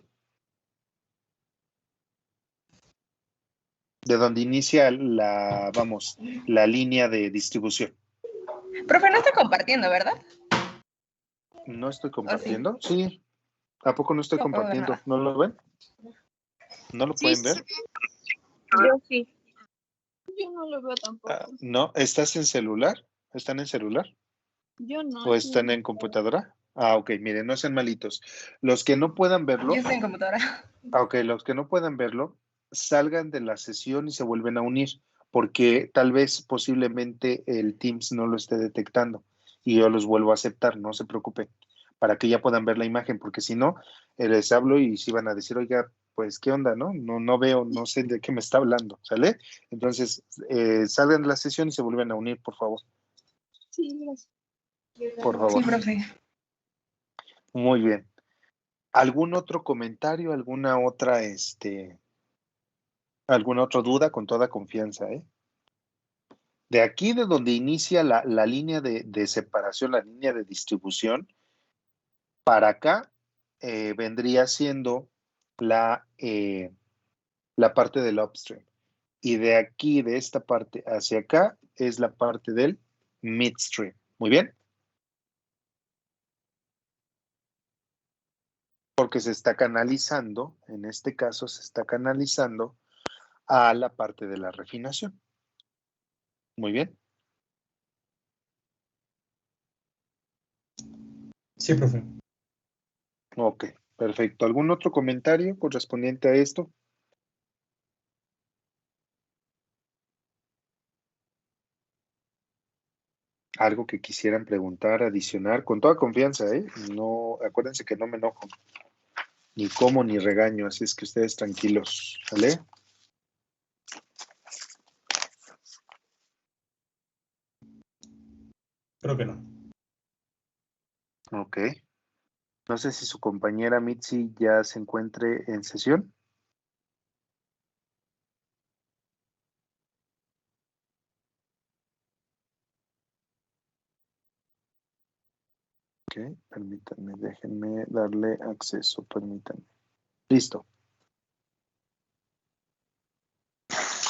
De donde inicia la línea de distribución. Profe, no está compartiendo, ¿verdad? ¿No estoy ¿O sí? compartiendo? Sí. ¿A poco no estoy No puedo ver compartiendo? nada. ¿No lo ven? ¿No lo Sí, pueden ver? Yo sí. Yo no lo veo tampoco. No, ¿estás en celular? ¿Están en celular? Yo no. ¿O están en computadora? Ok, miren, no sean malitos. Los que no puedan verlo, Yo estoy en computadora. ok, los que no puedan verlo, salgan de la sesión y se vuelven a unir, porque tal vez posiblemente el Teams no lo esté detectando y yo los vuelvo a aceptar, no se preocupen, para que ya puedan ver la imagen, porque si no, les hablo y si van a decir, oiga, pues, ¿qué onda? No veo, no sé de qué me está hablando, ¿sale? Entonces, salgan de la sesión y se vuelven a unir, por favor. Sí, gracias. Por favor. Sí, profe. Muy bien. ¿Algún otro comentario, alguna otra duda? Con toda confianza, ¿eh? De aquí, de donde inicia la línea de separación, la línea de distribución, para acá vendría siendo la parte del upstream. Y de aquí, de esta parte hacia acá, es la parte del midstream. Muy bien. Porque se está canalizando, en este caso se está canalizando a la parte de la refinación. Muy bien. Sí, profe. Ok, perfecto. ¿Algún otro comentario correspondiente a esto? Algo que quisieran preguntar, adicionar, con toda confianza, ¿eh? No, acuérdense que no me enojo, ni como ni regaño, así es que ustedes tranquilos, ¿vale? Creo que no. Ok. No sé si su compañera Mitzi ya se encuentre en sesión. Ok, permítanme, déjenme darle acceso, permítanme. Listo.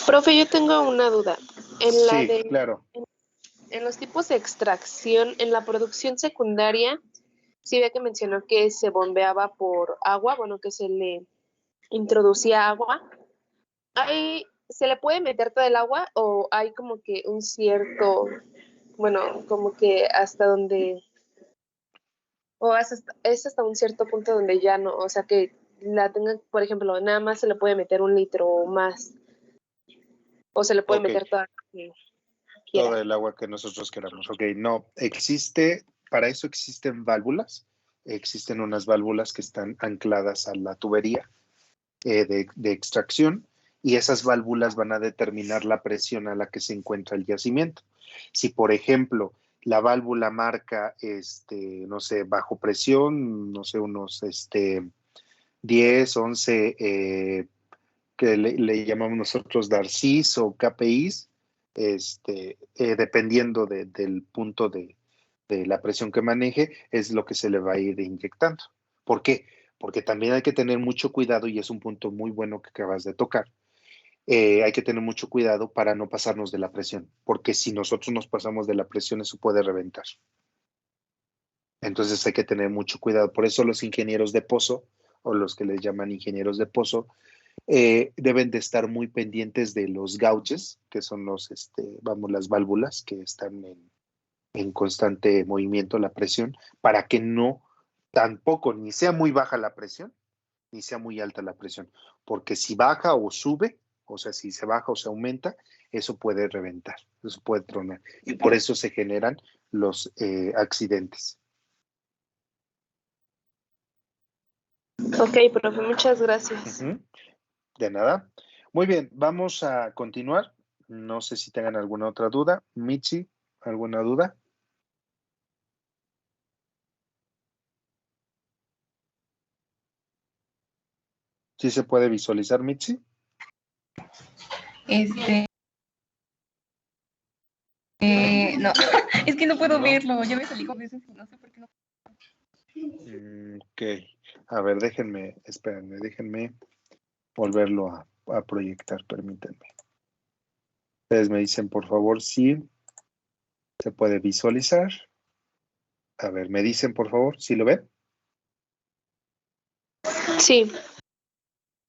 Profe, yo tengo una duda. Sí, claro. En los tipos de extracción, en la producción secundaria, sí ve que mencionó que se bombeaba por agua, bueno, que se le introducía agua. ¿Se le puede meter todo el agua o hay como que un cierto, bueno, como que hasta donde O es hasta un cierto punto donde ya no, o sea, que la tengan, por ejemplo, nada más se le puede meter 1 litro o más, o se le puede Ok, meter toda la que todo quiera. el agua que nosotros queramos. Ok, no, para eso existen válvulas. Existen unas válvulas que están ancladas a la tubería de extracción y esas válvulas van a determinar la presión a la que se encuentra el yacimiento. Si, por ejemplo, la válvula marca, no sé, bajo presión, no sé, unos 10, 11, que le llamamos nosotros Darcís o KPIs, dependiendo del punto de la presión que maneje, es lo que se le va a ir inyectando. ¿Por qué? Porque también hay que tener mucho cuidado y es un punto muy bueno que acabas de tocar. Hay que tener mucho cuidado para no pasarnos de la presión, porque si nosotros nos pasamos de la presión, eso puede reventar. Entonces hay que tener mucho cuidado. Por eso los ingenieros de pozo, o los que les llaman ingenieros de pozo, deben de estar muy pendientes de los gauges, que son las válvulas que están en constante movimiento, la presión, para que no tampoco ni sea muy baja la presión, ni sea muy alta la presión, porque si baja o sube, o sea, si se baja o se aumenta, eso puede reventar, eso puede tronar, y por eso se generan los accidentes. Ok, profe, muchas gracias. Uh-huh. De nada. Muy bien, vamos a continuar. No sé si tengan alguna otra duda. Michi, ¿alguna duda? ¿Sí se puede visualizar, Michi? No, es que no puedo No. verlo. Yo me salí con veces y no sé por qué no. Ok. A ver, déjenme volverlo a proyectar, permítanme. Ustedes me dicen, por favor, si se puede visualizar. A ver, me dicen, por favor, si lo ven. Sí.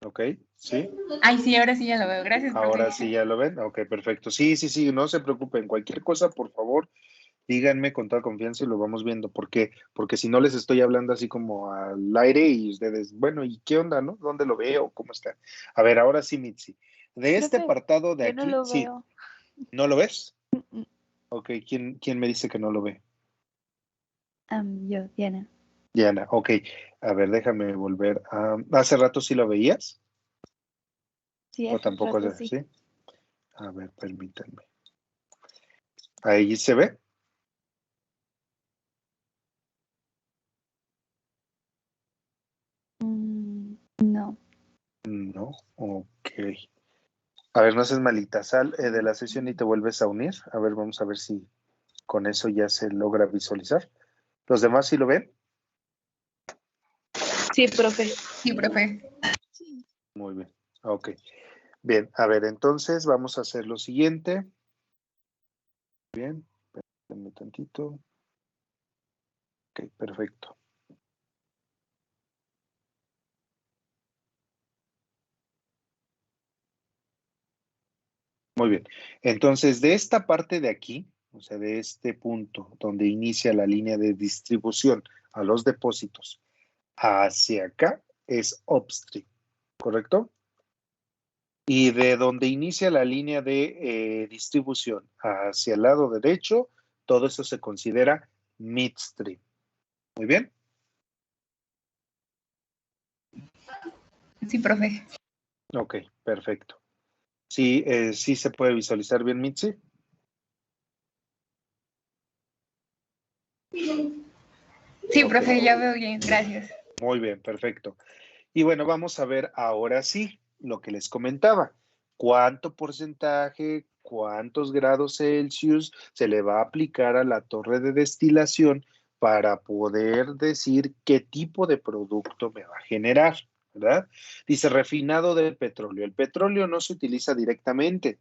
Ok, sí. Ay, sí, ahora sí ya lo veo. Gracias, Ahora profe. sí ya lo ven. Ok, perfecto. Sí, no se preocupen. Cualquier cosa, por favor, díganme con toda confianza y lo vamos viendo. ¿Por qué? Porque si no les estoy hablando así como al aire y ustedes, bueno, ¿y qué onda, no? ¿Dónde lo veo? ¿Cómo está? A ver, ahora sí, Mitzi. De este Profe, apartado de yo no aquí, lo sí, veo. ¿no lo ves? Mm, Ok, ¿quién me dice que no lo ve? Yo, Diana. Diana, ok. A ver, déjame volver a... ¿Hace rato sí lo veías? Sí, ¿O hace tampoco rato es sí. así? A ver, permítanme. ¿Ahí se ve? No. No, ok. A ver, no seas malita, sal de la sesión y te vuelves a unir. A ver, vamos a ver si con eso ya se logra visualizar. ¿Los demás sí lo ven? Sí, profe. Sí, profe. Muy bien, ok. Bien, a ver, entonces vamos a hacer lo siguiente. Bien, espérenme tantito. Ok, perfecto. Muy bien. Entonces, de esta parte de aquí, o sea, de este punto donde inicia la línea de distribución a los depósitos, hacia acá es upstream, ¿correcto? Y de donde inicia la línea de distribución hacia el lado derecho, todo eso se considera midstream. Muy bien. Sí, profe. Ok, perfecto. Sí, sí se puede visualizar bien, Mitzi. Sí, Ok, profe, ya veo bien. Gracias. muy bien, perfecto. Y bueno, vamos a ver ahora sí lo que les comentaba. ¿Cuánto porcentaje, cuántos grados Celsius se le va a aplicar a la torre de destilación para poder decir qué tipo de producto me va a generar? ¿Verdad? Dice refinado del petróleo. El petróleo no se utiliza directamente.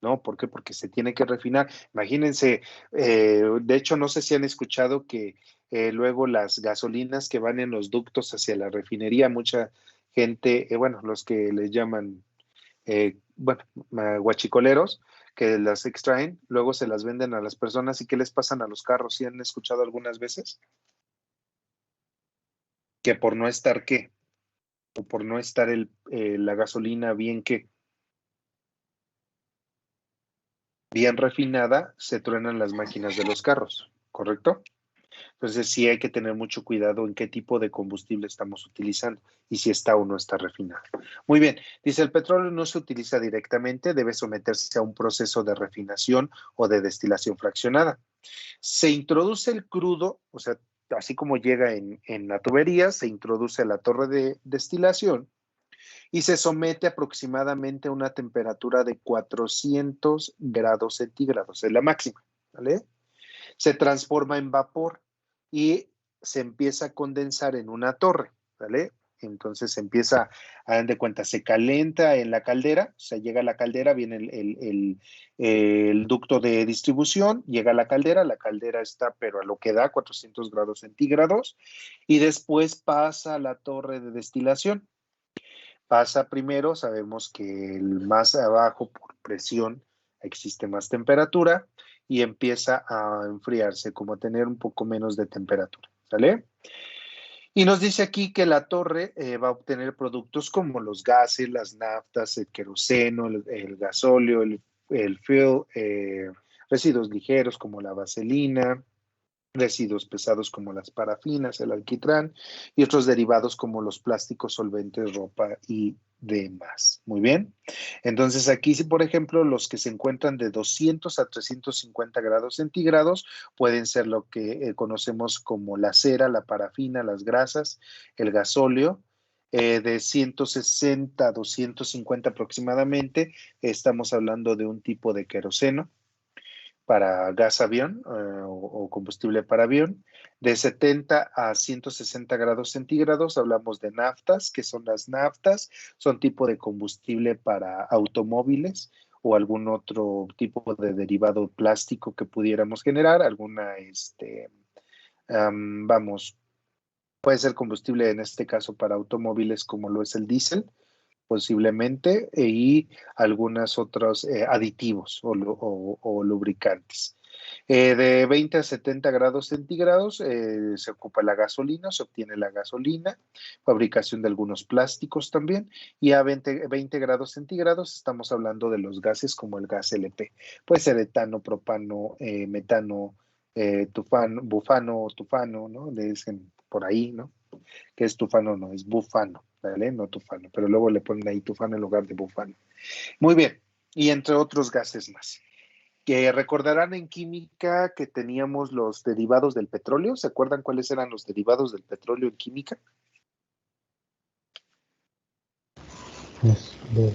¿No? ¿Por qué? Porque se tiene que refinar. Imagínense, de hecho, no sé si han escuchado que luego las gasolinas que van en los ductos hacia la refinería, mucha gente, bueno, los que les llaman, bueno, guachicoleros, que las extraen, luego se las venden a las personas y qué les pasan a los carros, ¿sí han escuchado algunas veces? que por no estar ¿qué? O por no estar la gasolina bien refinada, se truenan las máquinas de los carros, ¿correcto? Entonces sí hay que tener mucho cuidado en qué tipo de combustible estamos utilizando y si está o no está refinado. Muy bien, dice el petróleo no se utiliza directamente, debe someterse a un proceso de refinación o de destilación fraccionada. Se introduce el crudo, o sea, así como llega en la tubería, se introduce a la torre de destilación y se somete aproximadamente a una temperatura de 400 grados centígrados, es la máxima, ¿vale? Se transforma en vapor y se empieza a condensar en una torre, ¿vale? Entonces se empieza, hagan de cuenta, se calienta en la caldera, o sea, llega a la caldera, viene el ducto de distribución, llega a la caldera está, pero a lo que da, 400 grados centígrados, y después pasa a la torre de destilación. Pasa primero, sabemos que el más abajo por presión existe más temperatura y empieza a enfriarse, como a tener un poco menos de temperatura, ¿sale? Y nos dice aquí que la torre va a obtener productos como los gases, las naftas, el queroseno, el gasóleo, el fuel, residuos ligeros como la vaselina, residuos pesados como las parafinas, el alquitrán y otros derivados como los plásticos, solventes, ropa y demás. Muy bien. Entonces aquí, si por ejemplo los que se encuentran de 200 a 350 grados centígrados pueden ser lo que conocemos como la cera, la parafina, las grasas, el gasóleo. De 160 a 250 aproximadamente, estamos hablando de un tipo de queroseno para gas avión o combustible para avión. De 70 a 160 grados centígrados hablamos de naftas, que son las naftas, son tipo de combustible para automóviles o algún otro tipo de derivado plástico que pudiéramos generar, vamos, puede ser combustible en este caso para automóviles como lo es el diésel, posiblemente, y algunos otros aditivos o lubricantes. De 20 a 70 grados centígrados se ocupa la gasolina, se obtiene la gasolina, fabricación de algunos plásticos también, y a 20 grados centígrados estamos hablando de los gases como el gas LP. Puede ser etano, propano, metano, bufano, tufano, ¿no? Le dicen por ahí, ¿no? Que es tufano, no, es bufano, ¿vale? No tufano, pero luego le ponen ahí tufano en lugar de bufano. Muy bien, y entre otros gases más. Que recordarán en química que teníamos los derivados del petróleo. ¿Se acuerdan cuáles eran los derivados del petróleo en química? Pues de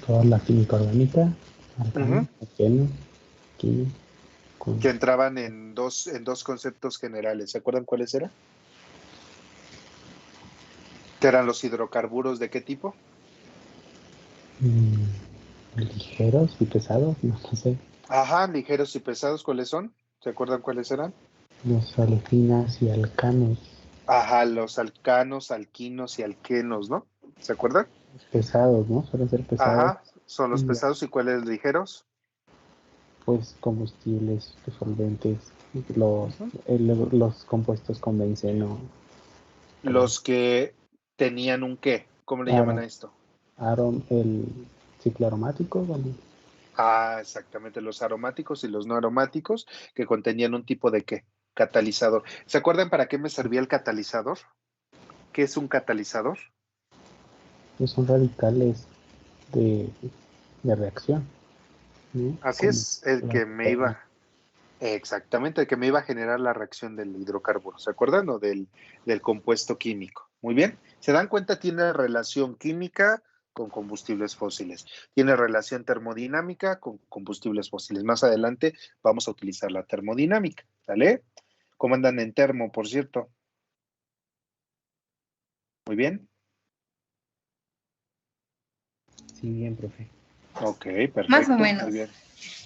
toda la química orgánica, alcano, oxígeno, químico. Que entraban en dos conceptos generales. ¿Se acuerdan cuáles eran? ¿Que eran los hidrocarburos de qué tipo? Ligeros y pesados, no sé. Ajá, ligeros y pesados, ¿cuáles son? ¿Se acuerdan cuáles eran? Los alefinas y alcanos. Ajá, los alcanos, alquinos y alquenos, ¿no? ¿Se acuerdan? Pesados, ¿no? Suelen ser pesados. Ajá, son los pesados. ¿Y cuáles ligeros? Pues combustibles, solventes, los compuestos con benceno. Los que tenían un qué, ¿cómo le llaman a esto? El ciclo aromático, ¿vale? Ah, exactamente, los aromáticos y los no aromáticos que contenían un tipo de qué, catalizador. ¿Se acuerdan para qué me servía el catalizador? ¿Qué es un catalizador? Pues son radicales de reacción, ¿no? Así es, el que me iba, exactamente, el que me iba a generar la reacción del hidrocarburo, ¿se acuerdan? O del compuesto químico. Muy bien, ¿se dan cuenta? Tiene relación química con combustibles fósiles. Tiene relación termodinámica con combustibles fósiles. Más adelante vamos a utilizar la termodinámica, ¿vale? ¿Cómo andan en termo, por cierto? Muy bien. Sí, bien, profe. Ok, perfecto. Más o menos. Muy bien.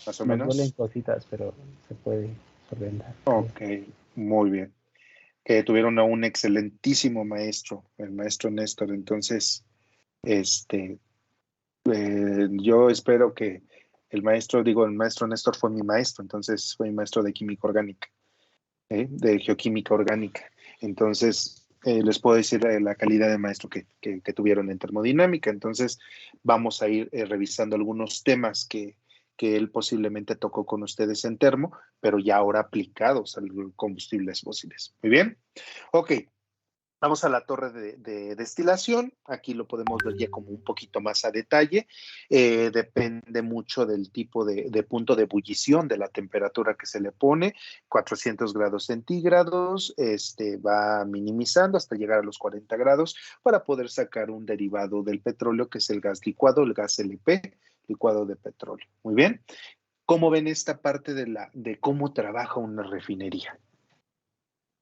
Más o Nos menos. duelen cositas, pero se puede solventar. Ok, muy bien. Que tuvieron a un excelentísimo maestro, el maestro Néstor. Entonces, yo espero que el maestro Néstor fue mi maestro, entonces fue mi maestro de química orgánica, de geoquímica orgánica. Entonces, les puedo decir la calidad de maestro que tuvieron en termodinámica. Entonces, vamos a ir revisando algunos temas que él posiblemente tocó con ustedes en termo, pero ya ahora aplicados a los combustibles fósiles. Muy bien. Ok. Vamos a la torre de destilación. Aquí lo podemos ver ya como un poquito más a detalle. Depende mucho del tipo de punto de ebullición, de la temperatura que se le pone. 400 grados centígrados. Va minimizando hasta llegar a los 40 grados para poder sacar un derivado del petróleo, que es el gas licuado, el gas LP, licuado de petróleo. Muy bien. ¿Cómo ven esta parte de cómo trabaja una refinería?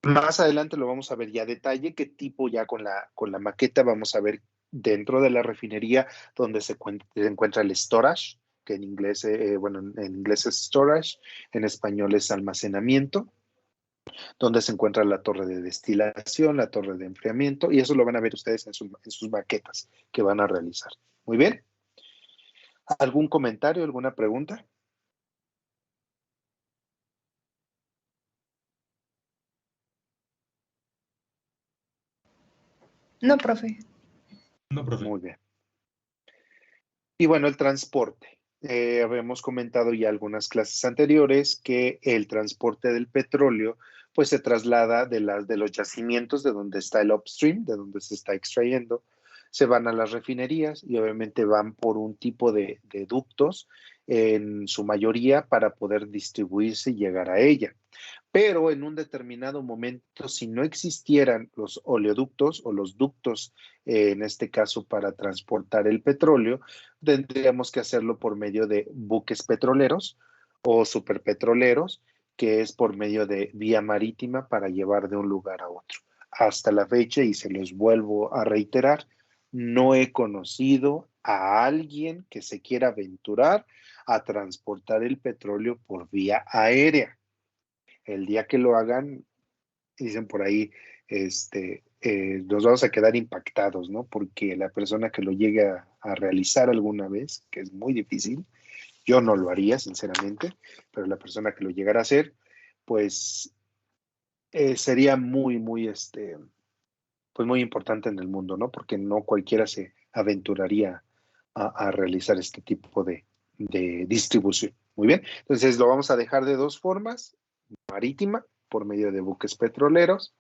Más adelante lo vamos a ver ya a detalle, qué tipo ya con la maqueta vamos a ver dentro de la refinería donde se encuentra el storage, que en inglés, en inglés es storage, en español es almacenamiento, donde se encuentra la torre de destilación, la torre de enfriamiento, y eso lo van a ver ustedes en sus maquetas que van a realizar. Muy bien. ¿Algún comentario, alguna pregunta? No, profe. No, profe. Muy bien. Y bueno, el transporte. Habíamos comentado ya algunas clases anteriores que el transporte del petróleo pues se traslada de los yacimientos de donde está el upstream, de donde se está extrayendo, se van a las refinerías y obviamente van por un tipo de ductos en su mayoría para poder distribuirse y llegar a ella. Pero en un determinado momento, si no existieran los oleoductos o los ductos, en este caso para transportar el petróleo, tendríamos que hacerlo por medio de buques petroleros o superpetroleros, que es por medio de vía marítima para llevar de un lugar a otro. Hasta la fecha, y se los vuelvo a reiterar, no he conocido a alguien que se quiera aventurar a transportar el petróleo por vía aérea. El día que lo hagan, dicen por ahí, nos vamos a quedar impactados, ¿no? Porque la persona que lo llegue a realizar alguna vez, que es muy difícil, yo no lo haría, sinceramente, pero la persona que lo llegara a hacer, pues sería muy, pues muy importante en el mundo, ¿no? Porque no cualquiera se aventuraría a realizar este tipo de distribución. Muy bien, entonces lo vamos a dejar de dos formas: marítima por medio de buques petroleros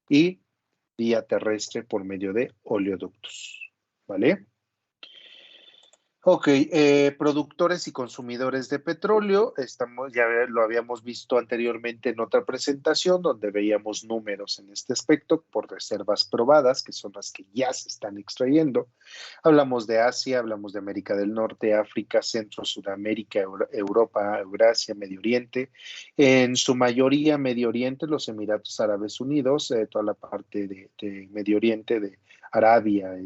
y vía terrestre por medio de oleoductos, ¿vale? Ok, productores y consumidores de petróleo, ya lo habíamos visto anteriormente en otra presentación donde veíamos números en este aspecto por reservas probadas, que son las que ya se están extrayendo. Hablamos de Asia, hablamos de América del Norte, África, Centro, Sudamérica, Europa, Eurasia, Medio Oriente. En su mayoría Medio Oriente, los Emiratos Árabes Unidos, toda la parte de Medio Oriente, de Arabia,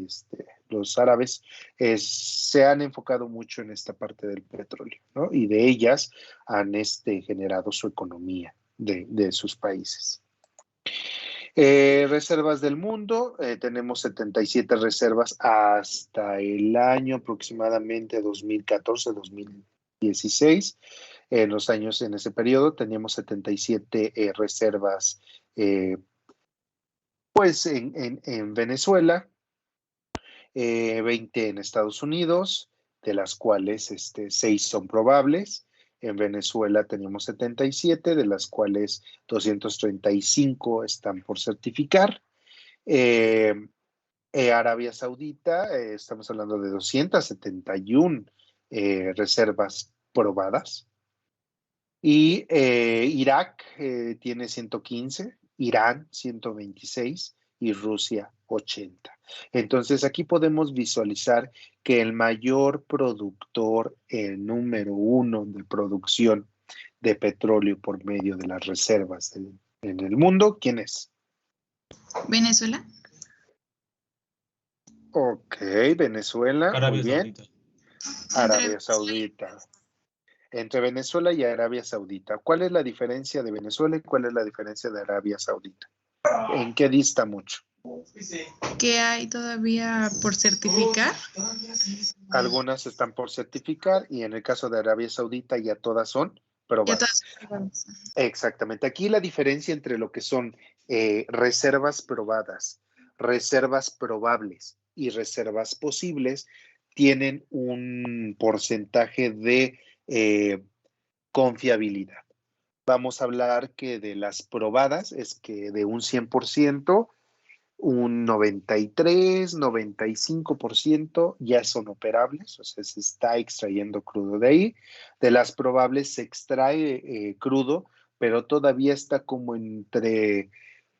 los árabes se han enfocado mucho en esta parte del petróleo, ¿no? Y de ellas han generado su economía de sus países. Reservas del mundo, tenemos 77 reservas hasta el año aproximadamente 2014-2016. En los años en ese periodo teníamos 77 reservas, pues en Venezuela, 20 en Estados Unidos, de las cuales 6 son probables. En Venezuela teníamos 77, de las cuales 235 están por certificar. Arabia Saudita, estamos hablando de 271 reservas probadas. Y Irak tiene 115, Irán 126 y Rusia 80. Entonces aquí podemos visualizar que el mayor productor, el número uno de producción de petróleo por medio de las reservas en el mundo, ¿quién es? Venezuela. Ok, Venezuela, Arabia muy bien. Saudita. Arabia Saudita. Entre Venezuela y Arabia Saudita, ¿cuál es la diferencia de Venezuela y cuál es la diferencia de Arabia Saudita? ¿En qué dista mucho? ¿Qué hay todavía por certificar? Algunas están por certificar y en el caso de Arabia Saudita ya todas son probadas. Exactamente. Aquí la diferencia entre lo que son reservas probadas reservas probables y reservas posibles tienen un porcentaje de confiabilidad. Vamos a hablar que de las probadas es que de un 100%, un 93, 95% ya son operables, o sea, se está extrayendo crudo de ahí. De las probables se extrae crudo, pero todavía está como entre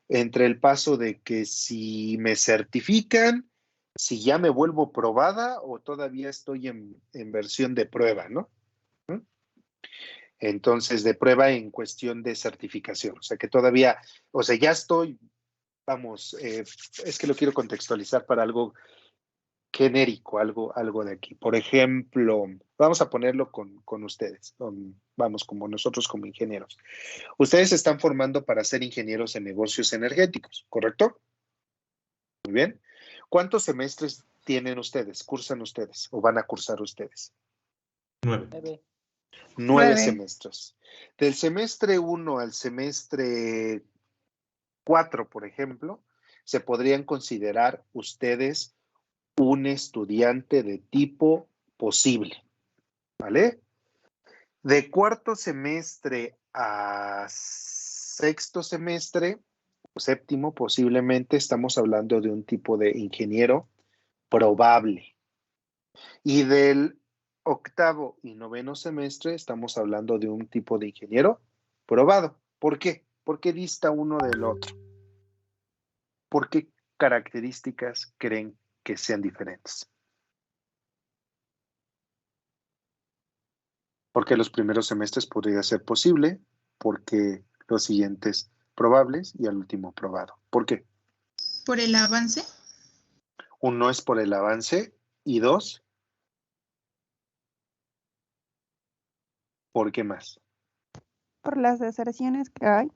el paso de que si me certifican, si ya me vuelvo probada o todavía estoy en versión de prueba, ¿no? Entonces, de prueba en cuestión de certificación, o sea que todavía, o sea, ya estoy, vamos, es que lo quiero contextualizar para algo genérico, algo de aquí. Por ejemplo, vamos a ponerlo con ustedes, vamos, como nosotros como ingenieros. Ustedes se están formando para ser ingenieros en negocios energéticos, ¿correcto? Muy bien. ¿Cuántos semestres tienen ustedes, cursan ustedes o van a cursar ustedes? 9. 9 semestres. Del semestre 1 al semestre 4, por ejemplo, se podrían considerar ustedes un estudiante de tipo posible, ¿vale? De cuarto semestre a sexto semestre, o séptimo, posiblemente estamos hablando de un tipo de ingeniero probable. Y del octavo y noveno semestre estamos hablando de un tipo de ingeniero probado. ¿Por qué? ¿Por qué dista uno del otro? ¿Por qué características creen que sean diferentes? Porque los primeros semestres podría ser posible, porque los siguientes probables y al último probado. ¿Por qué? ¿Por el avance? Uno es por el avance y dos, ¿por qué más? Por las deserciones que hay.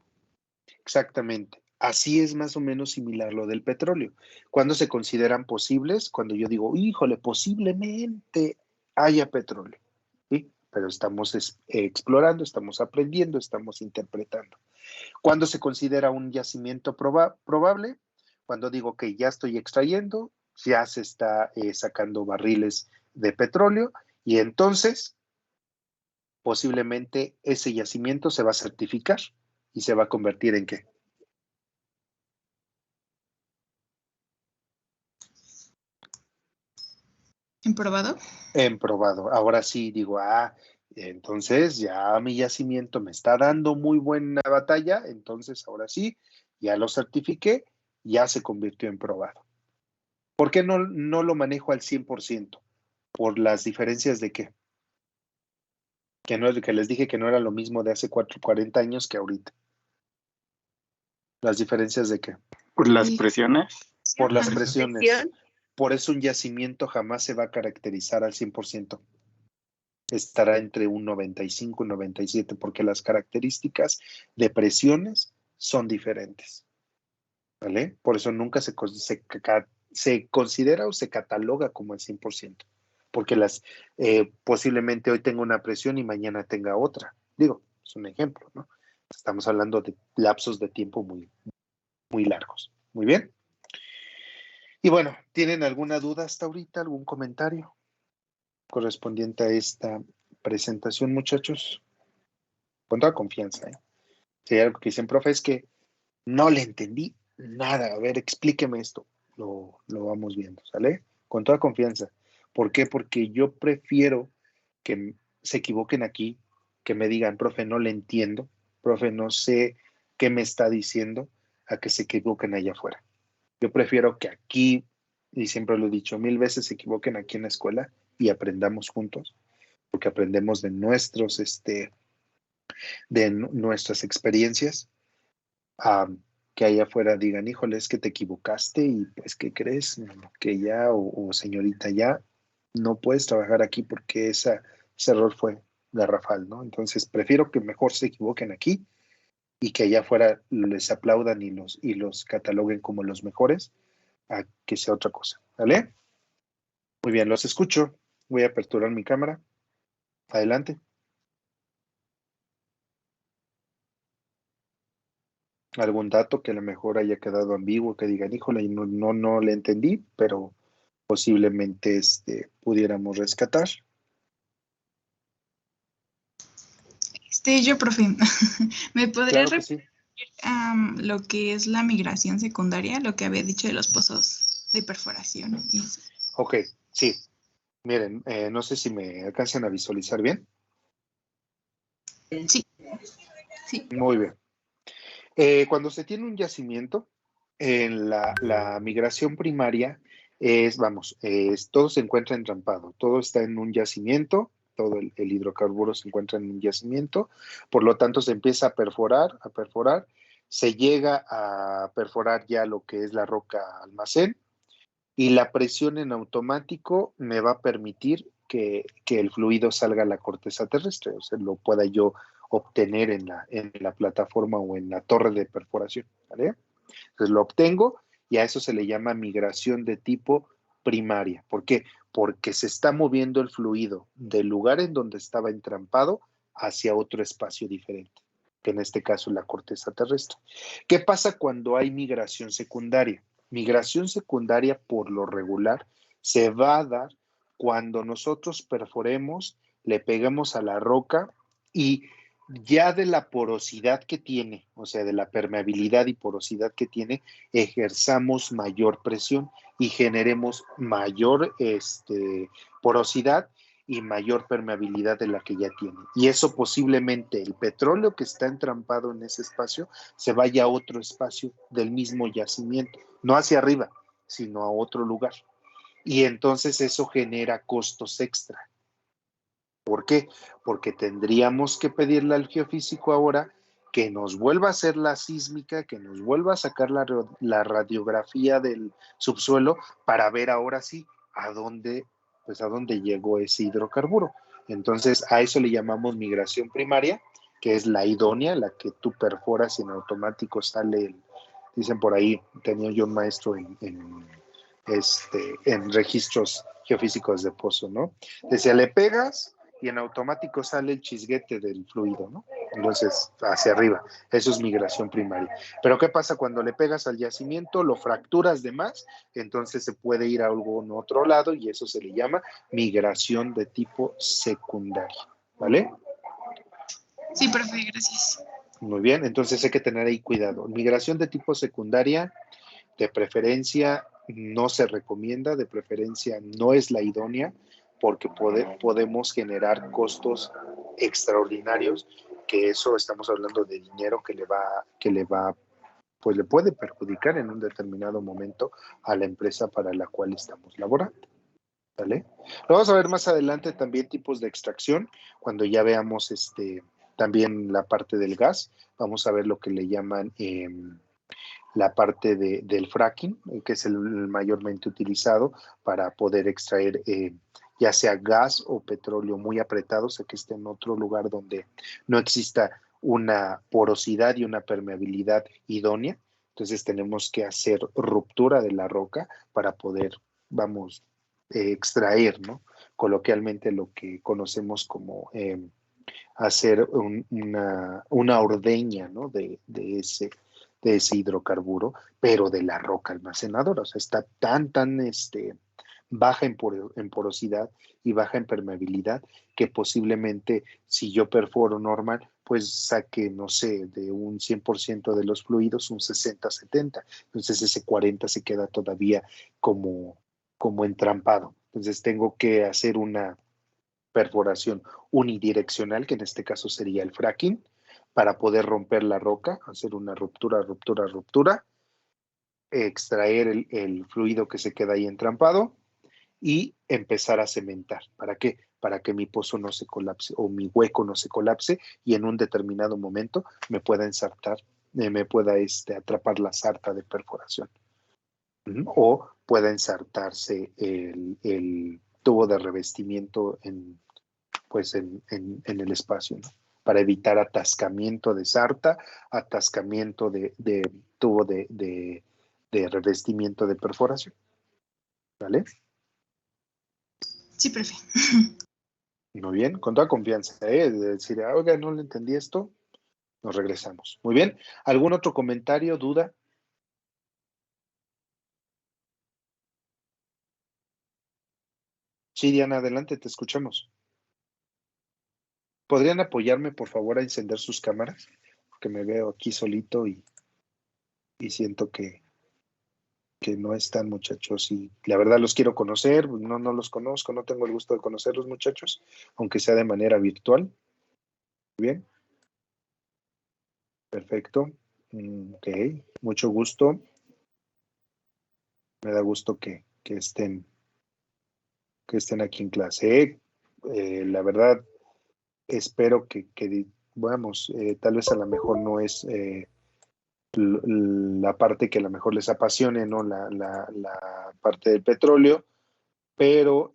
Exactamente. Así es más o menos similar lo del petróleo. ¿Cuándo se consideran posibles? Cuando yo digo, híjole, posiblemente haya petróleo. ¿Sí? Pero estamos explorando, estamos aprendiendo, estamos interpretando. ¿Cuándo se considera un yacimiento probable? Cuando digo que ya estoy extrayendo, ya se está sacando barriles de petróleo y entonces posiblemente ese yacimiento se va a certificar y se va a convertir ¿en qué? ¿En probado? En probado. Ahora sí digo, entonces ya mi yacimiento me está dando muy buena batalla, entonces ahora sí, ya lo certifiqué, ya se convirtió en probado. ¿Por qué no lo manejo al 100%? Por las diferencias de qué. Que les dije que no era lo mismo de hace 40 años que ahorita. ¿Las diferencias de qué? Por las Sí. presiones. Por las Ajá. presiones. Presión. Por eso un yacimiento jamás se va a caracterizar al 100%. Estará entre un 95 y 97, porque las características de presiones son diferentes. ¿Vale? Por eso nunca se considera o se cataloga como el 100%. Porque posiblemente hoy tenga una presión y mañana tenga otra. Digo, es un ejemplo, ¿no? Estamos hablando de lapsos de tiempo muy, muy largos. Muy bien. Y bueno, ¿tienen alguna duda hasta ahorita? ¿Algún comentario correspondiente a esta presentación, muchachos? Con toda confianza, ¿eh? Si hay algo que dicen, profe, es que no le entendí nada. A ver, explíqueme esto. Lo vamos viendo, ¿sale? Con toda confianza. ¿Por qué? Porque yo prefiero que se equivoquen aquí, que me digan, profe, no le entiendo, profe, no sé qué me está diciendo, a que se equivoquen allá afuera. Yo prefiero que aquí, y siempre lo he dicho 1000 veces, se equivoquen aquí en la escuela y aprendamos juntos, porque aprendemos de nuestras experiencias, que allá afuera digan, híjole, es que te equivocaste y pues, ¿qué crees? Que ya, o señorita, ya no puedes trabajar aquí porque ese error fue garrafal, ¿no? Entonces, prefiero que mejor se equivoquen aquí y que allá afuera les aplaudan y los cataloguen como los mejores, a que sea otra cosa, ¿vale? Muy bien, los escucho. Voy a aperturar mi cámara. Adelante. ¿Algún dato que a lo mejor haya quedado ambiguo, que digan, híjole, no le entendí, pero posiblemente pudiéramos rescatar? Yo, profe, ¿me podría Claro que sí. lo que es la migración secundaria, lo que había dicho de los pozos de perforación y eso? Ok, sí. Miren, no sé si me alcanzan a visualizar bien. Sí. Sí. Muy bien. Cuando se tiene un yacimiento, en la migración primaria todo se encuentra entrampado, todo está en un yacimiento, todo el hidrocarburo se encuentra en un yacimiento, por lo tanto se empieza a perforar, se llega a perforar ya lo que es la roca almacén, y la presión en automático me va a permitir que el fluido salga a la corteza terrestre, o sea, lo pueda yo obtener en la plataforma o en la torre de perforación, ¿vale? Entonces lo obtengo y a eso se le llama migración de tipo primaria. ¿Por qué? Porque se está moviendo el fluido del lugar en donde estaba entrampado hacia otro espacio diferente, que en este caso es la corteza terrestre. ¿Qué pasa cuando hay migración secundaria? Migración secundaria, por lo regular, se va a dar cuando nosotros perforemos, le peguemos a la roca y ya de la porosidad que tiene, o sea, de la permeabilidad y porosidad que tiene, ejerzamos mayor presión y generemos mayor porosidad y mayor permeabilidad de la que ya tiene. Y eso posiblemente el petróleo que está entrampado en ese espacio se vaya a otro espacio del mismo yacimiento, no hacia arriba, sino a otro lugar. Y entonces eso genera costos extra. ¿Por qué? Porque tendríamos que pedirle al geofísico ahora que nos vuelva a hacer la sísmica, que nos vuelva a sacar la radiografía del subsuelo para ver ahora sí a dónde llegó ese hidrocarburo. Entonces, a eso le llamamos migración primaria, que es la idónea, la que tú perforas y en automático sale, dicen por ahí, tenía yo un maestro en registros geofísicos de pozo, ¿no? Decía, le pegas y en automático sale el chisguete del fluido, ¿no? Entonces, hacia arriba. Eso es migración primaria. Pero ¿qué pasa cuando le pegas al yacimiento, lo fracturas de más? Entonces se puede ir a algún otro lado y eso se le llama migración de tipo secundaria, ¿vale? Sí, profe, gracias. Muy bien, entonces hay que tener ahí cuidado. Migración de tipo secundaria, de preferencia, no se recomienda, de preferencia no es la idónea, porque podemos generar costos extraordinarios, que eso estamos hablando de dinero pues le puede perjudicar en un determinado momento a la empresa para la cual estamos laborando. ¿Vale? Lo vamos a ver más adelante también tipos de extracción, cuando ya veamos también la parte del gas, vamos a ver lo que le llaman la parte del fracking, que es el mayormente utilizado para poder extraer ya sea gas o petróleo muy apretado, o sea que esté en otro lugar donde no exista una porosidad y una permeabilidad idónea. Entonces tenemos que hacer ruptura de la roca para poder, extraer, ¿no? Coloquialmente lo que conocemos como hacer una ordeña, ¿no? de ese hidrocarburo, pero de la roca almacenadora. O sea, está tan baja en porosidad y baja en permeabilidad que posiblemente si yo perforo normal, pues saque, no sé, de un 100% de los fluidos, un 60-70. Entonces ese 40 se queda todavía como entrampado. Entonces tengo que hacer una perforación unidireccional, que en este caso sería el fracking, para poder romper la roca, hacer una ruptura, extraer el fluido que se queda ahí entrampado y empezar a cementar. ¿Para qué? Para que mi pozo no se colapse o mi hueco no se colapse y en un determinado momento me pueda ensartar, me pueda atrapar la sarta de perforación. O pueda ensartarse el tubo de revestimiento en el espacio, ¿no? Para evitar atascamiento de sarta, atascamiento de tubo de revestimiento de perforación. ¿Vale? Sí, profe. Muy bien, con toda confianza, ¿eh? De decir, oiga, no le entendí esto, Nos regresamos. Muy bien. ¿Algún otro comentario, duda? Sí, Diana, adelante, te escuchamos. ¿Podrían apoyarme, por favor, a encender sus cámaras? Porque me veo aquí solito y siento que no están, muchachos, y la verdad los quiero conocer, no los conozco, no tengo el gusto de conocerlos, muchachos, aunque sea de manera virtual. Bien, perfecto. Ok, mucho gusto. Me da gusto que estén aquí en clase. La verdad, espero vamos, tal vez a lo mejor no es la parte que a lo mejor les apasione, ¿no? La parte del petróleo, pero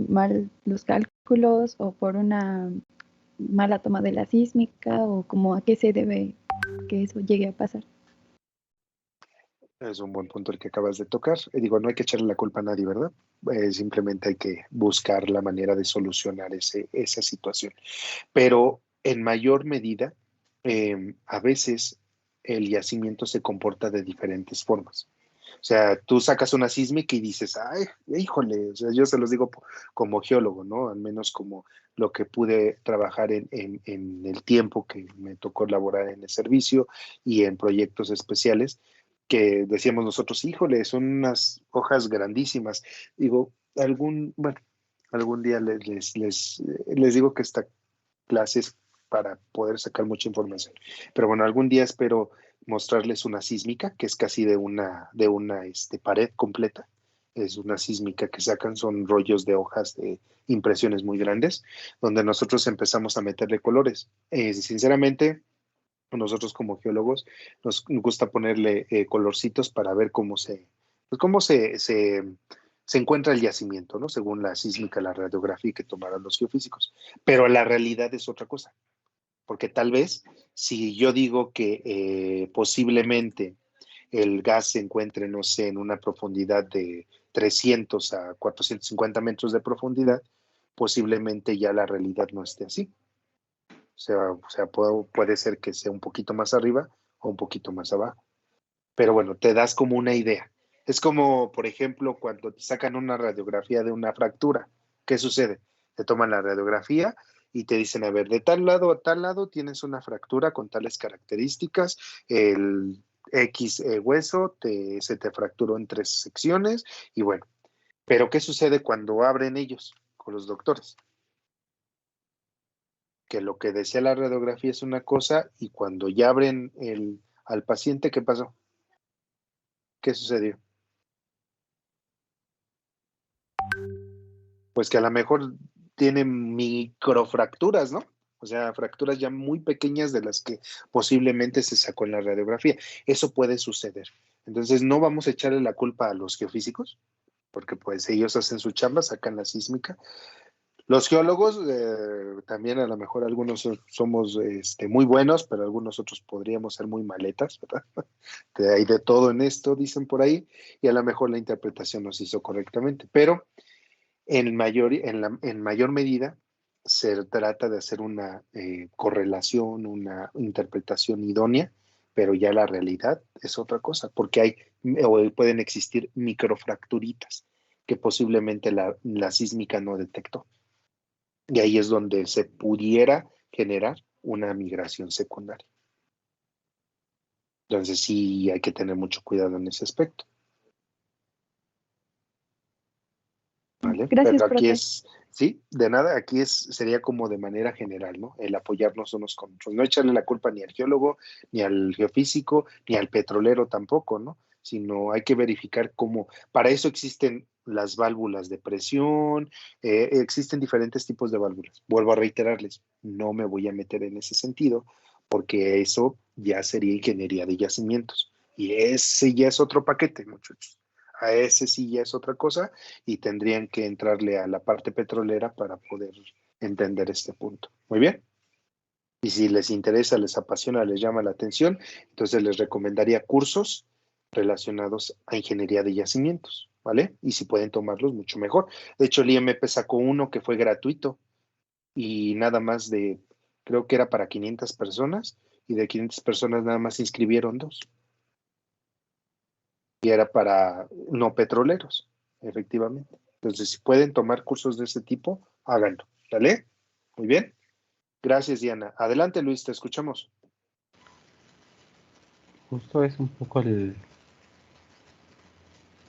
Mal los cálculos o por una mala toma de la sísmica o como a qué se debe que eso llegue a pasar. es un buen punto el que acabas de tocar. Digo, no hay que echarle la culpa a nadie, ¿verdad? Simplemente hay que buscar la manera de solucionar esa situación. Pero en mayor medida, a veces el yacimiento se comporta de diferentes formas. O sea, tú sacas una sísmica y dices, ay, híjole, o sea, yo se los digo como geólogo, ¿no? Al menos como lo que pude trabajar en el tiempo que me tocó laborar en el servicio y en proyectos especiales, que decíamos nosotros, híjole, son unas hojas grandísimas. Digo, bueno, algún día les digo que esta clase es para poder sacar mucha información. Pero bueno, algún día espero mostrarles una sísmica, que es casi de una pared completa. Es una sísmica que sacan, son rollos de hojas de impresiones muy grandes, donde nosotros empezamos a meterle colores. Sinceramente, nosotros como geólogos nos gusta ponerle colorcitos para ver cómo se encuentra el yacimiento, ¿no? Según la sísmica, la radiografía que tomaron los geofísicos. Pero la realidad es otra cosa, porque tal vez si yo digo que posiblemente el gas se encuentre, no sé, en una profundidad de 300 a 450 metros de profundidad, posiblemente ya la realidad no esté así. O sea, puede ser que sea un poquito más arriba o un poquito más abajo. Pero bueno, te das como una idea. Es como, por ejemplo, cuando te sacan una radiografía de una fractura. ¿Qué sucede? Te toman la radiografía y te dicen, a ver, de tal lado a tal lado tienes una fractura con tales características, el X hueso se te fracturó en 3 secciones y bueno, pero ¿qué sucede cuando abren ellos con los doctores? Que lo que decía la radiografía es una cosa y cuando ya abren al paciente, ¿qué pasó? ¿Qué sucedió? Pues que a lo mejor tiene microfracturas, ¿no? O sea, fracturas ya muy pequeñas de las que posiblemente se sacó en la radiografía. Eso puede suceder. Entonces, no vamos a echarle la culpa a los geofísicos, porque pues ellos hacen su chamba, sacan la sísmica. Los geólogos, también a lo mejor algunos somos muy buenos, pero algunos otros podríamos ser muy maletas, ¿verdad? Hay de todo en esto, dicen por ahí, y a lo mejor la interpretación nos hizo correctamente, pero en mayor medida se trata de hacer una correlación, una interpretación idónea, pero ya la realidad es otra cosa, porque pueden existir microfracturitas que posiblemente la sísmica no detectó. Y ahí es donde se pudiera generar una migración secundaria. Entonces sí hay que tener mucho cuidado en ese aspecto. ¿Vale? Gracias, Pero aquí profe. sí, de nada, aquí sería como de manera general, ¿no? El apoyarnos unos con otros, no echarle la culpa ni al geólogo, ni al geofísico, ni al petrolero tampoco, ¿no? sino hay que verificar cómo, para eso existen las válvulas de presión, existen diferentes tipos de válvulas. Vuelvo a reiterarles, no me voy a meter en ese sentido, porque eso ya sería ingeniería de yacimientos. Y ese ya es otro paquete, muchachos. A ese sí ya es otra cosa y tendrían que entrarle a la parte petrolera para poder entender este punto. Muy bien. Y si les interesa, les apasiona, les llama la atención, entonces les recomendaría cursos relacionados a ingeniería de yacimientos, ¿vale? Y si pueden tomarlos, mucho mejor. De hecho, el IMP sacó uno que fue gratuito y nada más creo que era para 500 personas, y de 500 personas nada más se inscribieron 2. Y era para no petroleros, efectivamente. Entonces, si pueden tomar cursos de ese tipo, háganlo, ¿vale? Muy bien. Gracias, Diana. Adelante, Luis, te escuchamos. Justo es un poco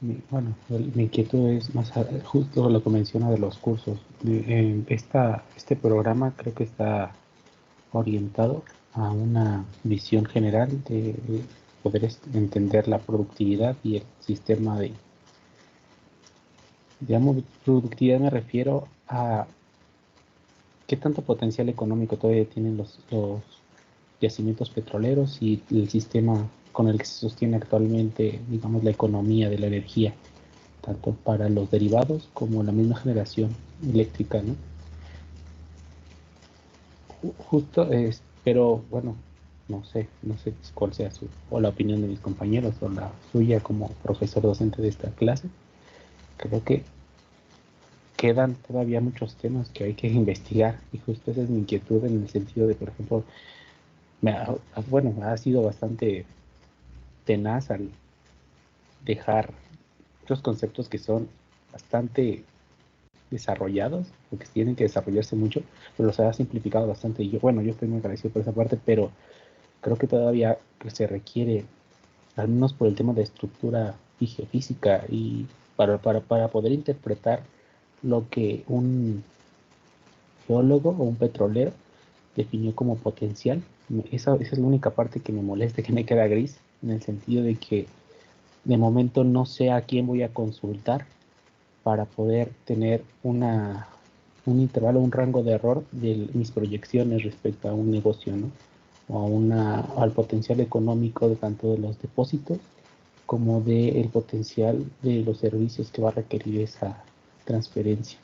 mi inquietud es más justo lo que menciona de los cursos. Este programa creo que está orientado a una visión general de poder entender la productividad y el sistema de, digamos, productividad me refiero a qué tanto potencial económico todavía tienen los yacimientos petroleros y el sistema con el que se sostiene actualmente, digamos, la economía de la energía, tanto para los derivados como la misma generación eléctrica, ¿no? Justo pero bueno, no sé cuál sea o la opinión de mis compañeros o la suya como profesor docente de esta clase. Creo que quedan todavía muchos temas que hay que investigar y justo esa es mi inquietud en el sentido de, por ejemplo, ha sido bastante tenaz al dejar otros conceptos que son bastante desarrollados, porque tienen que desarrollarse mucho, pero los ha simplificado bastante y yo estoy muy agradecido por esa parte, pero creo que todavía se requiere, al menos por el tema de estructura física y para poder interpretar lo que un geólogo o un petrolero definió como potencial. Esa es la única parte que me molesta, que me queda gris, en el sentido de que de momento no sé a quién voy a consultar para poder tener un intervalo, un rango de error de mis proyecciones respecto a un negocio, ¿no? O al potencial económico de tanto de los depósitos como del potencial de los servicios que va a requerir esa transferencia.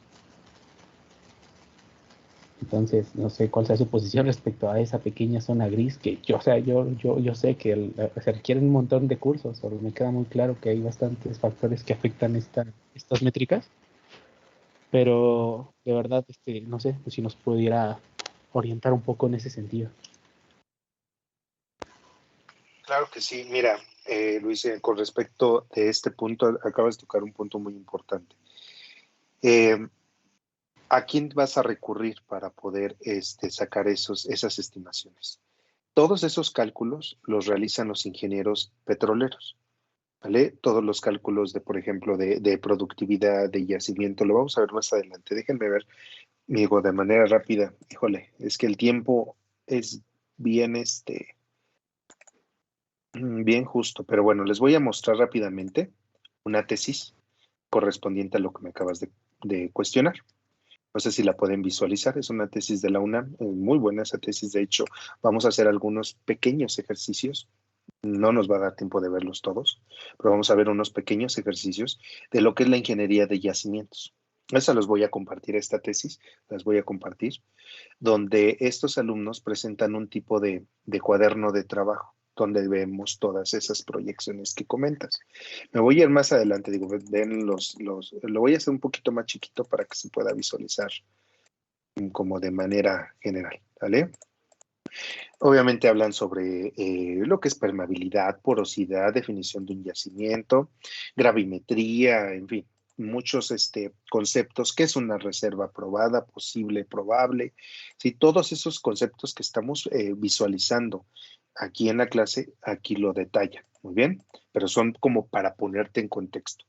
Entonces, no sé cuál sea su posición respecto a esa pequeña zona gris que yo sé que se requieren un montón de cursos, pero me queda muy claro que hay bastantes factores que afectan estas métricas, pero de verdad, no sé pues, si nos pudiera orientar un poco en ese sentido. Claro que sí. Mira, Luis, con respecto de este punto, acabas de tocar un punto muy importante. ¿A quién vas a recurrir para poder sacar esas estimaciones? Todos esos cálculos los realizan los ingenieros petroleros, ¿vale? Todos los cálculos por ejemplo, de productividad, de yacimiento, lo vamos a ver más adelante. Déjenme ver, digo, de manera rápida. Híjole, es que el tiempo es bien, bien justo, pero bueno, les voy a mostrar rápidamente una tesis correspondiente a lo que me acabas de cuestionar. No sé si la pueden visualizar, es una tesis de la UNAM, muy buena esa tesis. De hecho, vamos a hacer algunos pequeños ejercicios, no nos va a dar tiempo de verlos todos, pero vamos a ver unos pequeños ejercicios de lo que es la ingeniería de yacimientos. Esa los voy a compartir, esta tesis, las voy a compartir, donde estos alumnos presentan un tipo de cuaderno de trabajo, donde vemos todas esas proyecciones que comentas. Me voy a ir más adelante, digo, ven lo voy a hacer un poquito más chiquito para que se pueda visualizar como de manera general, ¿vale? Obviamente hablan sobre lo que es permeabilidad, porosidad, definición de un yacimiento, gravimetría, en fin, muchos conceptos, qué es una reserva probada, posible, probable, ¿sí? Todos esos conceptos que estamos visualizando aquí en la clase, aquí lo detalla, muy bien, pero son como para ponerte en contexto.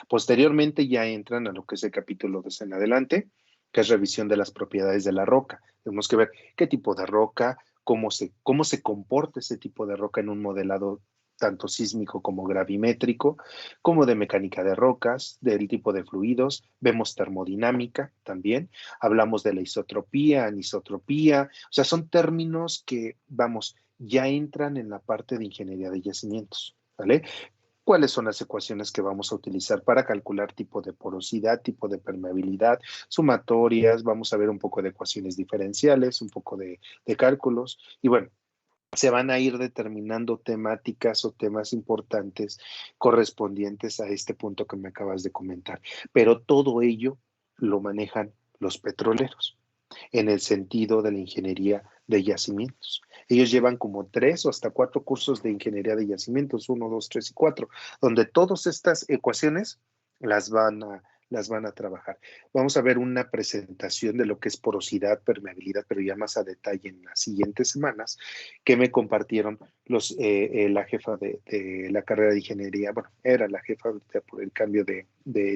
Posteriormente ya entran a lo que es el capítulo 2 en adelante, que es revisión de las propiedades de la roca. Tenemos que ver qué tipo de roca, cómo se comporta ese tipo de roca en un modelado tanto sísmico como gravimétrico, como de mecánica de rocas, del tipo de fluidos, vemos termodinámica también, hablamos de la isotropía, anisotropía, o sea, son términos que, vamos, ya entran en la parte de ingeniería de yacimientos, ¿vale? ¿Cuáles son las ecuaciones que vamos a utilizar para calcular tipo de porosidad, tipo de permeabilidad, sumatorias? Vamos a ver un poco de ecuaciones diferenciales, un poco de cálculos. Y bueno, se van a ir determinando temáticas o temas importantes correspondientes a este punto que me acabas de comentar. Pero todo ello lo manejan los petroleros en el sentido de la ingeniería de yacimientos. Ellos llevan como 3 o hasta 4 cursos de ingeniería de yacimientos, 1, 2, 3 y 4, donde todas estas ecuaciones las van a trabajar. Vamos a ver una presentación de lo que es porosidad, permeabilidad, pero ya más a detalle en las siguientes semanas, que me compartieron la jefa de la carrera de ingeniería, bueno, era la jefa por el cambio de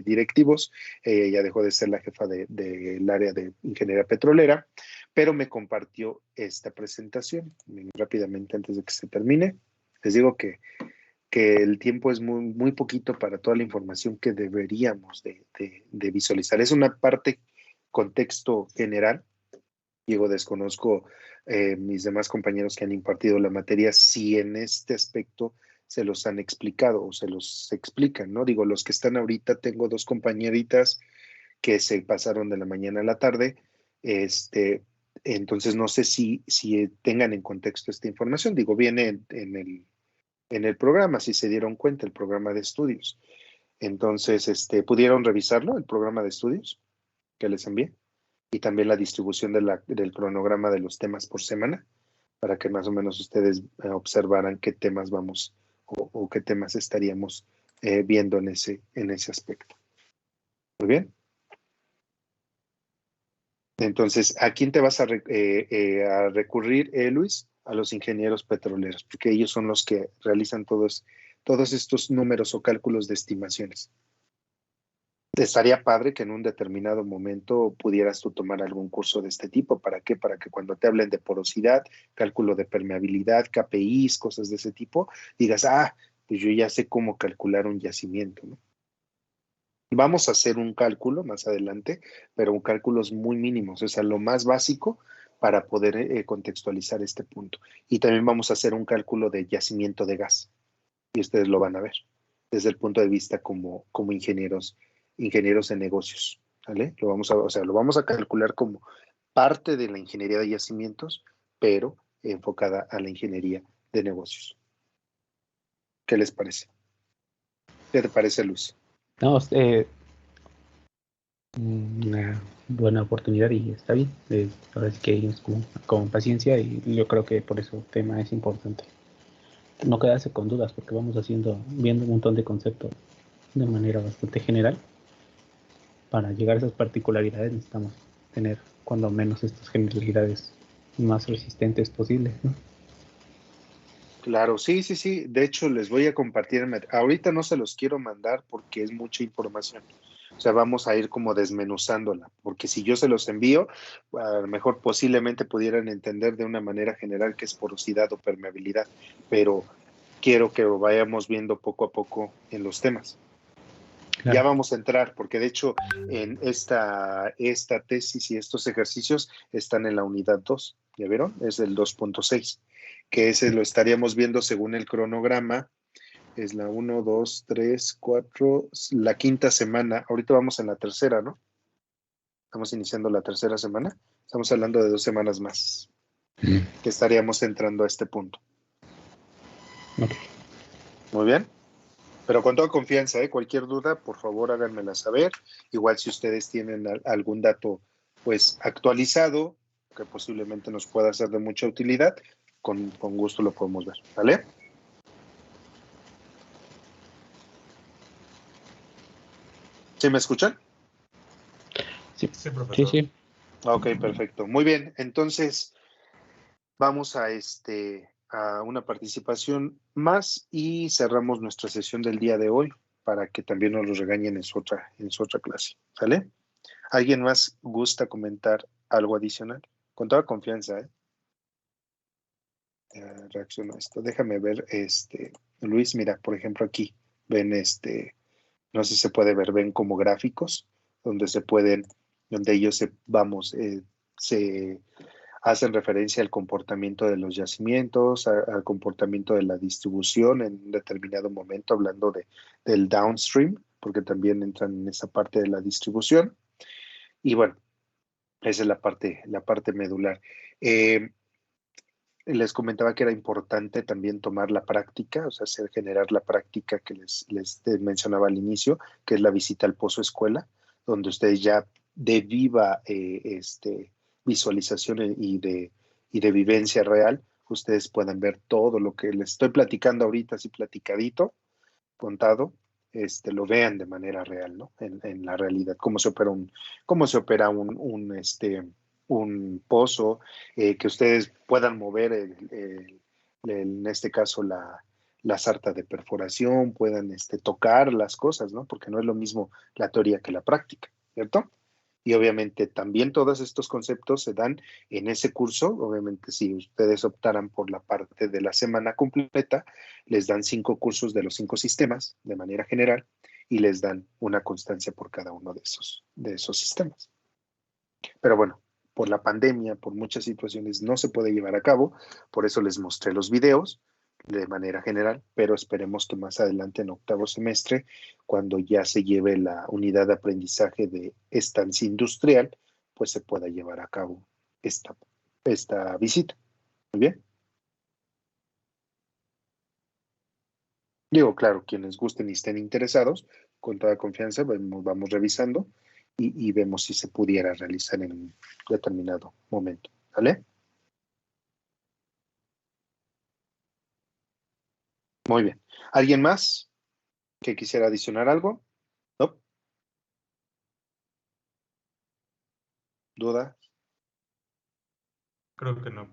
directivos, ya dejó de ser la jefa del área de ingeniería petrolera, pero me compartió esta presentación rápidamente antes de que se termine. Les digo que el tiempo es muy, muy poquito para toda la información que deberíamos de visualizar. Es una parte, contexto general. Digo, desconozco mis demás compañeros que han impartido la materia, si en este aspecto se los han explicado o se los explican, ¿no? Digo, los que están ahorita, tengo 2 compañeritas que se pasaron de la mañana a la tarde, entonces no sé si tengan en contexto esta información. Digo, viene en el programa, si se dieron cuenta, el programa de estudios. Entonces, ¿pudieron revisarlo, el programa de estudios que les envié? Y también la distribución del cronograma de los temas por semana, para que más o menos ustedes observaran qué temas vamos o qué temas estaríamos viendo en ese aspecto. Muy bien. Entonces, ¿a quién te vas a recurrir, Luis? A los ingenieros petroleros, porque ellos son los que realizan todos estos números o cálculos de estimaciones. Estaría padre que en un determinado momento pudieras tú tomar algún curso de este tipo. ¿Para qué? Para que cuando te hablen de porosidad, cálculo de permeabilidad, KPIs, cosas de ese tipo, digas, pues yo ya sé cómo calcular un yacimiento, ¿no? Vamos a hacer un cálculo más adelante, pero cálculos muy mínimos, o sea, lo más básico para poder contextualizar este punto. Y también vamos a hacer un cálculo de yacimiento de gas, y ustedes lo van a ver desde el punto de vista como ingenieros en negocios, ¿vale? Lo vamos a calcular como parte de la ingeniería de yacimientos, pero enfocada a la ingeniería de negocios. ¿Qué les parece? ¿Qué te parece, Luis? No, una buena oportunidad y está bien. Ahora sí que ellos con paciencia, y yo creo que por eso el tema es importante. No quedarse con dudas, porque vamos viendo un montón de conceptos de manera bastante general. Para llegar a esas particularidades necesitamos tener cuando menos estas generalidades más resistentes posibles, ¿no? Claro, sí. De hecho, les voy a compartir. Ahorita no se los quiero mandar porque es mucha información. O sea, vamos a ir como desmenuzándola, porque si yo se los envío, a lo mejor posiblemente pudieran entender de una manera general qué es porosidad o permeabilidad, pero quiero que lo vayamos viendo poco a poco en los temas. Claro. Ya vamos a entrar, porque de hecho en esta tesis y estos ejercicios están en la unidad 2, ¿ya vieron? Es el 2.6, que ese lo estaríamos viendo según el cronograma. Es la 1, 2, 3, 4, la quinta semana. Ahorita vamos en la tercera, ¿no? Estamos iniciando la tercera semana. Estamos hablando de 2 semanas más que estaríamos entrando a este punto. Okay. Muy bien. Pero con toda confianza, cualquier duda, por favor, háganmela saber. Igual si ustedes tienen algún dato, pues, actualizado, que posiblemente nos pueda ser de mucha utilidad, con gusto lo podemos ver, ¿vale? ¿Sí me escuchan? Sí, profesor. Sí. Ok, perfecto. Muy bien. Entonces, vamos a una participación más y cerramos nuestra sesión del día de hoy para que también nos lo regañen en su otra clase. ¿Sale? ¿Alguien más gusta comentar algo adicional? Con toda confianza, reaccionó a esto. Déjame ver, Luis, mira, por ejemplo, aquí ven no sé si se puede ver, ven como gráficos donde donde ellos se hacen referencia al comportamiento de los yacimientos, al comportamiento de la distribución en un determinado momento, hablando del downstream, porque también entran en esa parte de la distribución. Y bueno, esa es la parte medular. Les comentaba que era importante también tomar la práctica, o sea, generar la práctica que les mencionaba al inicio, que es la visita al pozo escuela, donde ustedes ya de viva visualización y de vivencia real, ustedes puedan ver todo lo que les estoy platicando ahorita, así platicadito, contado, lo vean de manera real, ¿no? En la realidad, cómo se opera un pozo, que ustedes puedan mover en este caso la sarta de perforación, puedan tocar las cosas, ¿no? Porque no es lo mismo la teoría que la práctica, ¿cierto? Y obviamente también todos estos conceptos se dan en ese curso. Obviamente, si ustedes optaran por la parte de la semana completa, les dan 5 cursos de los 5 sistemas de manera general y les dan una constancia por cada uno de esos sistemas. Pero bueno, por la pandemia, por muchas situaciones no se puede llevar a cabo, por eso les mostré los videos de manera general, pero esperemos que más adelante en octavo semestre, cuando ya se lleve la unidad de aprendizaje de estancia industrial, pues se pueda llevar a cabo esta visita. Muy bien. Digo, claro, quienes gusten y estén interesados, con toda confianza vamos revisando y vemos si se pudiera realizar en un determinado momento. ¿Vale? Muy bien. ¿Alguien más que quisiera adicionar algo? ¿No? ¿Duda? Creo que no.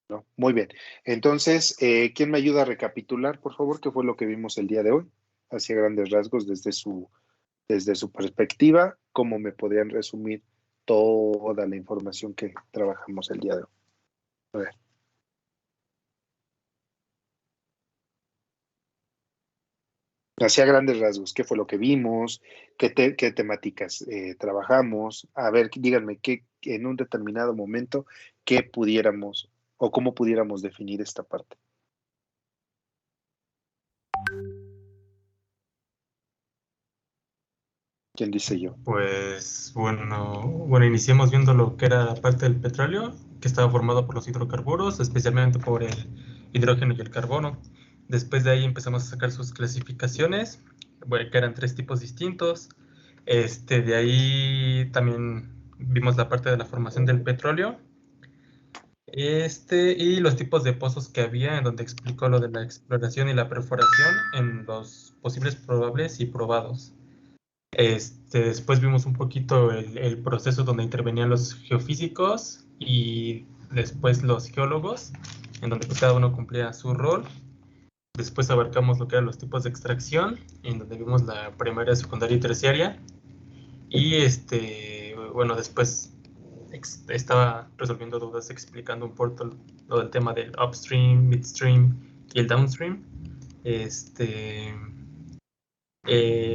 No. Muy bien. Entonces, ¿quién me ayuda a recapitular, por favor, qué fue lo que vimos el día de hoy? Hacia grandes rasgos, desde su perspectiva, ¿cómo me podrían resumir toda la información que trabajamos el día de hoy? A ver. Hacia grandes rasgos, ¿qué fue lo que vimos? ¿Qué temáticas trabajamos? A ver, díganme en un determinado momento, qué pudiéramos o cómo pudiéramos definir esta parte. ¿Quién dice yo? Pues bueno, iniciamos viendo lo que era la parte del petróleo, que estaba formado por los hidrocarburos, especialmente por el hidrógeno y el carbono. Después de ahí empezamos a sacar sus clasificaciones, bueno, que eran 3 tipos distintos. De ahí también vimos la parte de la formación del petróleo. Y los tipos de pozos que había, en donde explicó lo de la exploración y la perforación en los posibles probables y probados. Después vimos un poquito el proceso donde intervenían los geofísicos y después los geólogos, en donde pues cada uno cumplía su rol. Después abarcamos lo que eran los tipos de extracción, en donde vimos la primaria, secundaria y terciaria. Y bueno, después estaba resolviendo dudas, explicando un poco lo del tema del upstream, midstream y el downstream.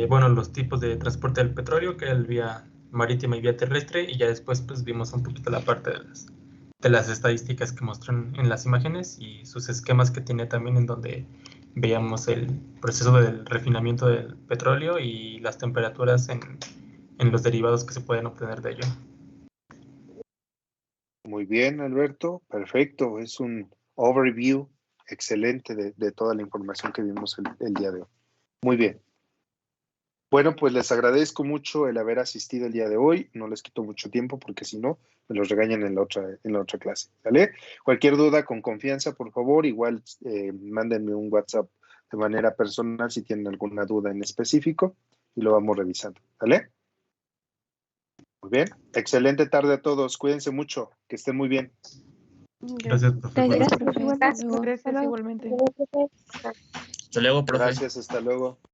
Bueno, los tipos de transporte del petróleo, que era el vía marítima y vía terrestre, y ya después pues vimos un poquito la parte de las estadísticas que muestran en las imágenes y sus esquemas que tiene también, en donde veíamos el proceso del refinamiento del petróleo y las temperaturas en los derivados que se pueden obtener de ello. Muy bien, Alberto, perfecto, es un overview excelente de toda la información que vimos el día de hoy. Muy bien. Bueno, pues les agradezco mucho el haber asistido el día de hoy. No les quito mucho tiempo porque si no, me los regañan en la otra clase. ¿Vale? Cualquier duda, con confianza, por favor, igual mándenme un WhatsApp de manera personal si tienen alguna duda en específico y lo vamos revisando. ¿Vale? Muy bien. Excelente tarde a todos. Cuídense mucho. Que estén muy bien. Gracias, profe. Gracias, profe. Gracias, igualmente. Hasta luego, profe. Gracias, hasta luego.